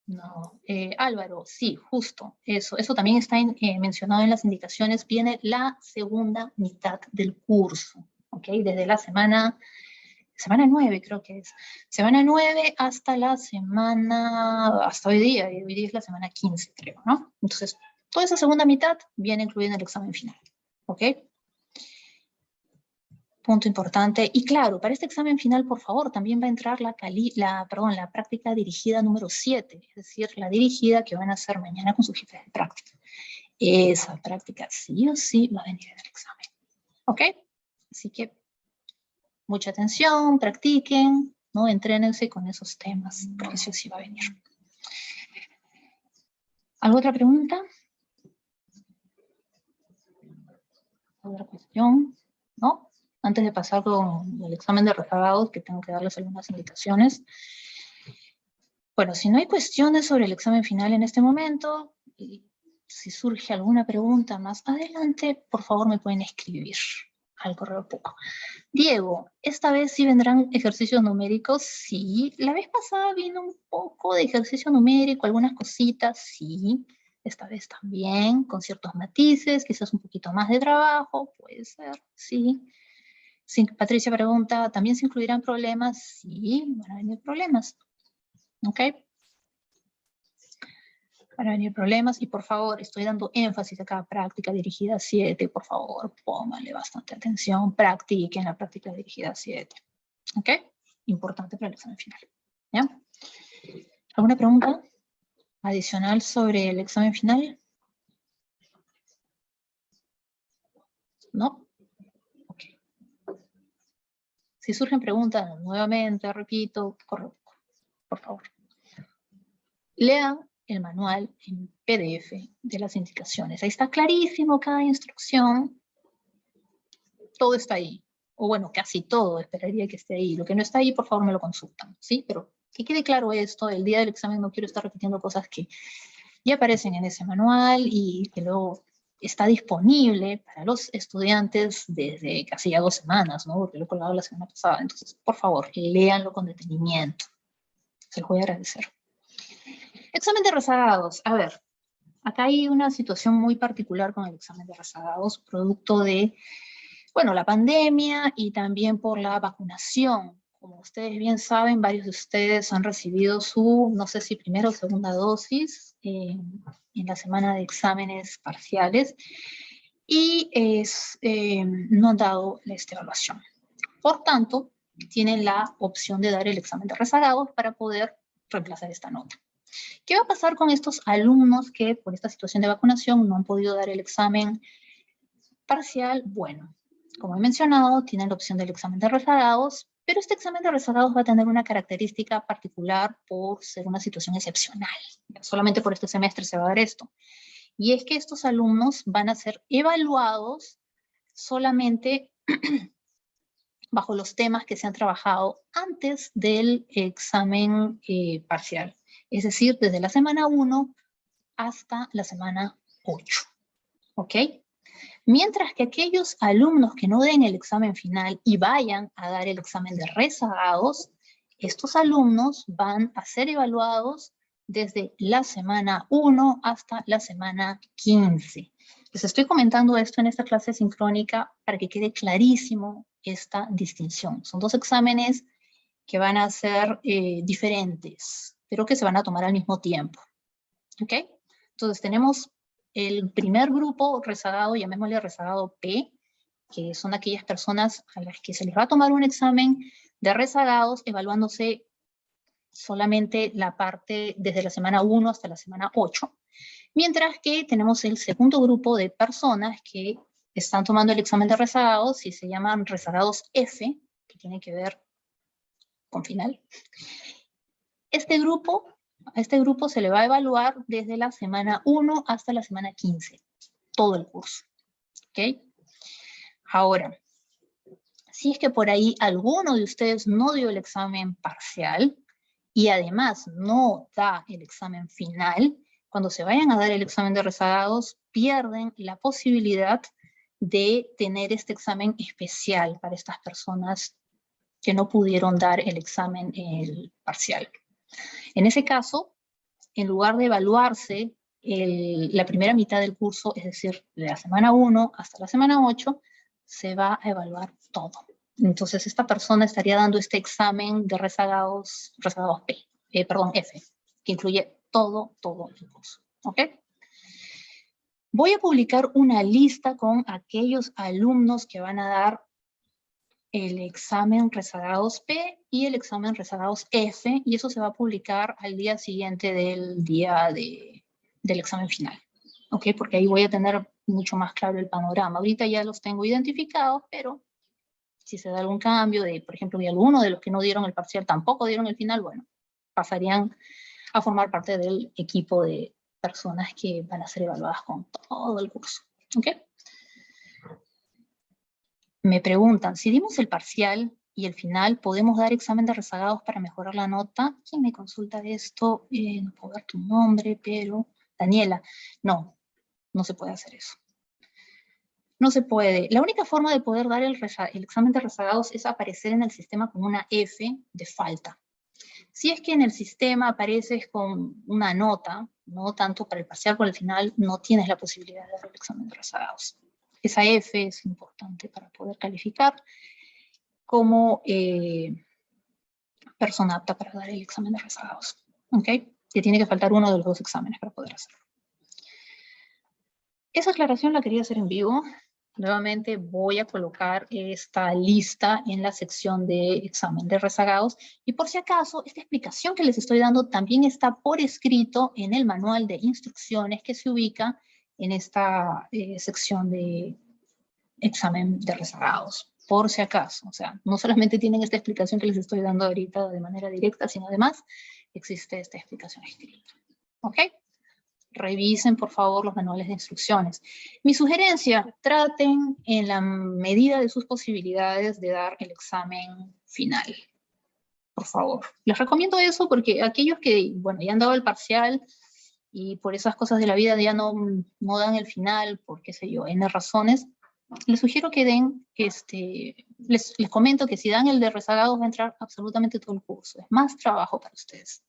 No, Álvaro, sí, justo, eso también está mencionado en las indicaciones. Viene la segunda mitad del curso, ¿ok? Desde la semana 9 creo que es. Semana 9 hasta hasta hoy día es la semana 15, creo, ¿no? Entonces, toda esa segunda mitad viene incluida en el examen final, ¿ok? Punto importante. Y claro, para este examen final, por favor, también va a entrar la práctica dirigida número 7, es decir, la dirigida que van a hacer mañana con sus jefes de práctica. Esa práctica sí o sí va a venir en el examen. ¿Ok? Así que mucha atención, practiquen, ¿no? Entrénense con esos temas, porque sí o sí va a venir. ¿Alguna otra pregunta? ¿Otra cuestión? ¿No? Antes de pasar con el examen de rezagados, que tengo que darles algunas indicaciones. Bueno, si no hay cuestiones sobre el examen final en este momento, y si surge alguna pregunta más adelante, por favor me pueden escribir al correo poco. Diego, ¿esta vez sí vendrán ejercicios numéricos? Sí. La vez pasada vino un poco de ejercicio numérico, algunas cositas, sí. Esta vez también, con ciertos matices, quizás un poquito más de trabajo, puede ser, sí. Patricia pregunta, ¿también se incluirán problemas? Sí, van a venir problemas. ¿Ok? Van a venir problemas y por favor, estoy dando énfasis acá, práctica dirigida 7, por favor, pónganle bastante atención, practiquen la práctica dirigida 7. ¿Ok? Importante para el examen final. ¿Ya? ¿Alguna pregunta adicional sobre el examen final? ¿No? Ok. Si surgen preguntas, nuevamente, repito, corre, por favor. Lean el manual en PDF de las indicaciones. Ahí está clarísimo cada instrucción. Todo está ahí. O bueno, casi todo, esperaría que esté ahí. Lo que no está ahí, por favor, me lo consultan, ¿sí? Pero que quede claro esto, el día del examen no quiero estar repitiendo cosas que ya aparecen en ese manual y que luego está disponible para los estudiantes desde casi ya 2 semanas, ¿no? Porque lo he colgado la semana pasada. Entonces, por favor, léanlo con detenimiento. Se los voy a agradecer. Examen de rezagados. A ver, acá hay una situación muy particular con el examen de rezagados, producto de, bueno, la pandemia y también por la vacunación. Como ustedes bien saben, varios de ustedes han recibido su, no sé si primera o segunda dosis en la semana de exámenes parciales y no han dado esta evaluación. Por tanto, tienen la opción de dar el examen de rezagados para poder reemplazar esta nota. ¿Qué va a pasar con estos alumnos que por esta situación de vacunación no han podido dar el examen parcial? Bueno, como he mencionado, tienen la opción del examen de rezagados, Pero este examen de rezagados va a tener una característica particular por ser una situación excepcional. Solamente por este semestre se va a dar esto. Y es que estos alumnos van a ser evaluados solamente bajo los temas que se han trabajado antes del examen parcial. Es decir, desde la semana 1 hasta la semana 8. ¿Ok? Mientras que aquellos alumnos que no den el examen final y vayan a dar el examen de rezagados, estos alumnos van a ser evaluados desde la semana 1 hasta la semana 15. Les estoy comentando esto en esta clase sincrónica para que quede clarísimo esta distinción. Son dos exámenes que van a ser diferentes, pero que se van a tomar al mismo tiempo. ¿Ok? Entonces tenemos el primer grupo rezagado, llamémosle rezagado P, que son aquellas personas a las que se les va a tomar un examen de rezagados, evaluándose solamente la parte desde la semana 1 hasta la semana 8. Mientras que tenemos el segundo grupo de personas que están tomando el examen de rezagados y se llaman rezagados F, que tiene que ver con final. A este grupo se le va a evaluar desde la semana 1 hasta la semana 15, todo el curso. ¿Ok? Ahora, si es que por ahí alguno de ustedes no dio el examen parcial y además no da el examen final, cuando se vayan a dar el examen de rezagados, pierden la posibilidad de tener este examen especial para estas personas que no pudieron dar el examen parcial. En ese caso, en lugar de evaluarse la primera mitad del curso, es decir, de la semana 1 hasta la semana 8, se va a evaluar todo. Entonces, esta persona estaría dando este examen de rezagados F, que incluye todo el curso. ¿Ok? Voy a publicar una lista con aquellos alumnos que van a dar el examen rezagados P y el examen rezagados F, y eso se va a publicar al día siguiente del día del examen final. ¿Ok? Porque ahí voy a tener mucho más claro el panorama. Ahorita ya los tengo identificados, pero si se da algún cambio, por ejemplo, de alguno de los que no dieron el parcial tampoco dieron el final, bueno, pasarían a formar parte del equipo de personas que van a ser evaluadas con todo el curso. ¿Ok? Me preguntan, si dimos el parcial y el final, ¿podemos dar examen de rezagados para mejorar la nota? ¿Quién me consulta de esto? No puedo dar tu nombre, pero... Daniela, no se puede hacer eso. No se puede. La única forma de poder dar el examen de rezagados es aparecer en el sistema con una F de falta. Si es que en el sistema apareces con una nota, no tanto para el parcial como el final, no tienes la posibilidad de dar el examen de rezagados. Esa F es importante para poder calificar como persona apta para dar el examen de rezagados. ¿Ok? Te tiene que faltar uno de los dos exámenes para poder hacerlo. Esa aclaración la quería hacer en vivo. Nuevamente voy a colocar esta lista en la sección de examen de rezagados. Y por si acaso, esta explicación que les estoy dando también está por escrito en el manual de instrucciones que se ubica en esta sección de examen de rezagados. Por si acaso, o sea, no solamente tienen esta explicación que les estoy dando ahorita de manera directa, sino además existe esta explicación escrita. ¿Ok? Revisen, por favor, los manuales de instrucciones. Mi sugerencia, traten en la medida de sus posibilidades de dar el examen final. Por favor. Les recomiendo eso porque aquellos que, bueno, ya han dado el parcial y por esas cosas de la vida ya no dan el final, por qué sé yo, N razones, les sugiero que den, les comento que si dan el de rezagados va a entrar absolutamente todo el curso. Es más trabajo para ustedes.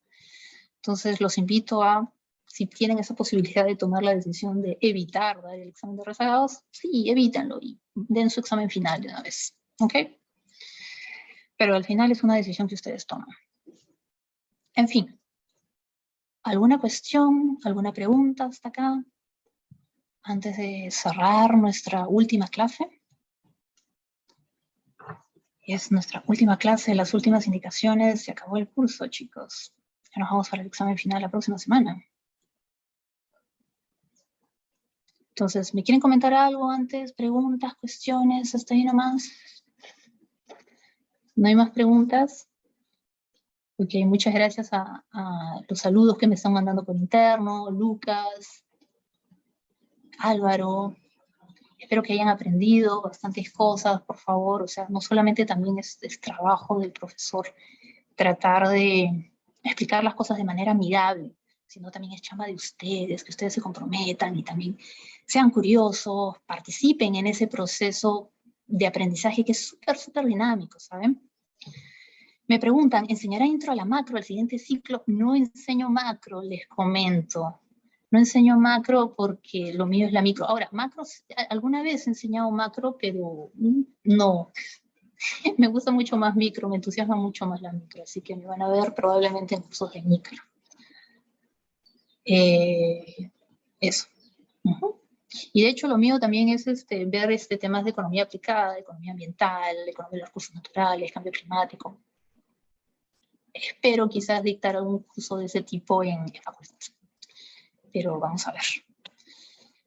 Entonces los invito a, si tienen esa posibilidad de tomar la decisión de evitar dar el examen de rezagados, sí, evítenlo y den su examen final de una vez. ¿Ok? Pero al final es una decisión que ustedes toman. En fin. ¿Alguna cuestión, alguna pregunta hasta acá? Antes de cerrar nuestra última clase. Es nuestra última clase, las últimas indicaciones. Se acabó el curso, chicos. Ya nos vamos para el examen final la próxima semana. Entonces, ¿me quieren comentar algo antes? ¿Preguntas, cuestiones? ¿Hasta ahí nomás? ¿No hay más preguntas? Ok, muchas gracias a los saludos que me están mandando por interno, Lucas, Álvaro. Espero que hayan aprendido bastantes cosas, por favor. O sea, no solamente también es trabajo del profesor tratar de explicar las cosas de manera amigable, sino también es chamba de ustedes, que ustedes se comprometan y también sean curiosos, participen en ese proceso de aprendizaje que es súper, súper dinámico, ¿saben? Me preguntan, ¿enseñará intro a la macro al siguiente ciclo? No enseño macro, les comento. No enseño macro porque lo mío es la micro. Ahora, macro, alguna vez he enseñado macro, pero no. Me gusta mucho más micro, me entusiasma mucho más la micro, así que me van a ver probablemente en cursos de micro. Eso. Y de hecho lo mío también es ver temas de economía aplicada, economía ambiental, economía de los recursos naturales, cambio climático. Espero quizás dictar algún curso de ese tipo en facultad. Pero vamos a ver.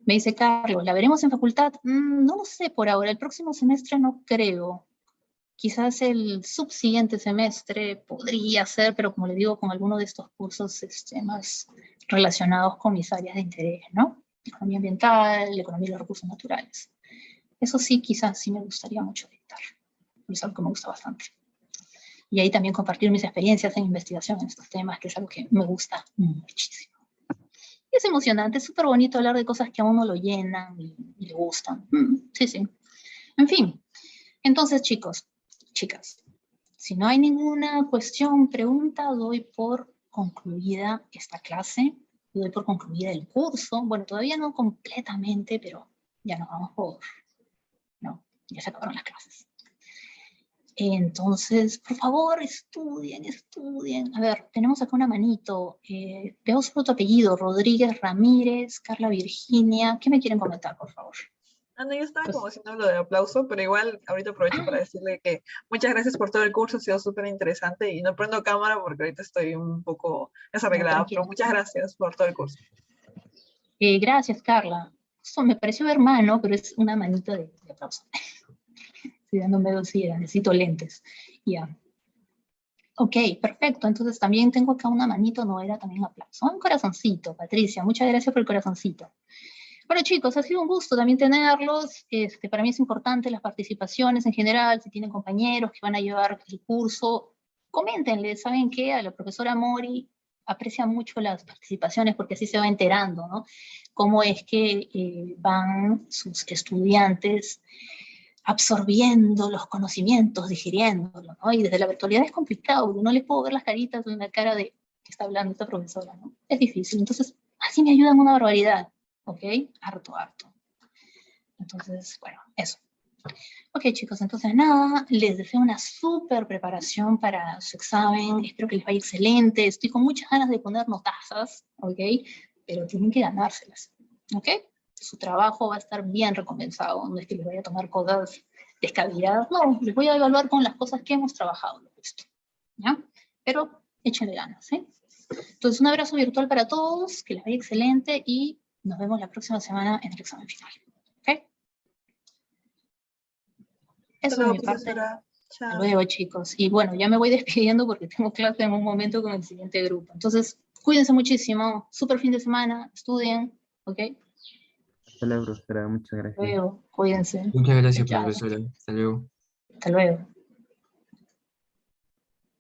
Me dice Carlos, ¿la veremos en facultad? No lo sé por ahora, el próximo semestre no creo. Quizás el subsiguiente semestre podría ser, pero como le digo, con alguno de estos cursos más relacionados con mis áreas de interés, ¿no? Economía ambiental, economía de los recursos naturales. Eso sí, quizás sí me gustaría mucho dictar. Es algo que me gusta bastante. Y ahí también compartir mis experiencias en investigación en estos temas, que es algo que me gusta muchísimo. Y es emocionante, es súper bonito hablar de cosas que a uno lo llenan y le gustan. Sí, sí. En fin, entonces chicos, chicas, si no hay ninguna cuestión, pregunta, doy por concluida esta clase, doy por concluida el curso. Bueno, todavía no completamente, pero ya nos vamos por... No, ya se acabaron las clases. Entonces, por favor, estudien, estudien. A ver, tenemos acá una manito. Veo solo tu apellido, Rodríguez Ramírez, Carla Virginia. ¿Qué me quieren comentar, por favor? No, yo estaba Pues, como haciendo lo de aplauso, pero igual ahorita aprovecho para decirle que muchas gracias por todo el curso, ha sido súper interesante y no prendo cámara porque ahorita estoy un poco desarreglada, pero muchas gracias por todo el curso. Gracias, Carla. Eso me pareció hermano, pero es una manito de aplauso. Estoy dándome dos ideas, necesito lentes. Ya. Ok, perfecto. Entonces también tengo acá una manito, no era también aplauso. Un corazoncito, Patricia. Muchas gracias por el corazoncito. Bueno, chicos, ha sido un gusto también tenerlos. Para mí es importante las participaciones en general. Si tienen compañeros que van a llevar el curso, coméntenle. ¿Saben qué? A la profesora Mori aprecia mucho las participaciones porque así se va enterando, ¿no? Cómo es que van sus estudiantes absorbiendo los conocimientos, digiriéndolos, ¿no? Y desde la virtualidad es complicado, porque no les puedo ver las caritas en la cara de que está hablando esta profesora, ¿no? Es difícil. Entonces, así me ayudan una barbaridad. ¿Ok? Harto, harto. Entonces, bueno, eso. Ok, chicos, entonces nada, les deseo una súper preparación para su examen, espero que les vaya excelente, estoy con muchas ganas de poner notazas, ¿ok? Pero tienen que ganárselas, ¿ok? Su trabajo va a estar bien recompensado, no es que les vaya a tomar cosas descabelladas, no, les voy a evaluar con las cosas que hemos trabajado, ¿ya? Pero échenle ganas, ¿eh? Entonces, un abrazo virtual para todos, que les vaya excelente y nos vemos la próxima semana en el examen final. ¿Ok? Eso de mi parte. Hasta luego, chicos. Y bueno, ya me voy despidiendo porque tengo clase en un momento con el siguiente grupo. Entonces, cuídense muchísimo. Súper fin de semana. Estudien. ¿Ok? Hasta luego, profesora. Muchas gracias. Luego, cuídense. Muchas gracias, Chao. profesora. Hasta luego. Hasta luego.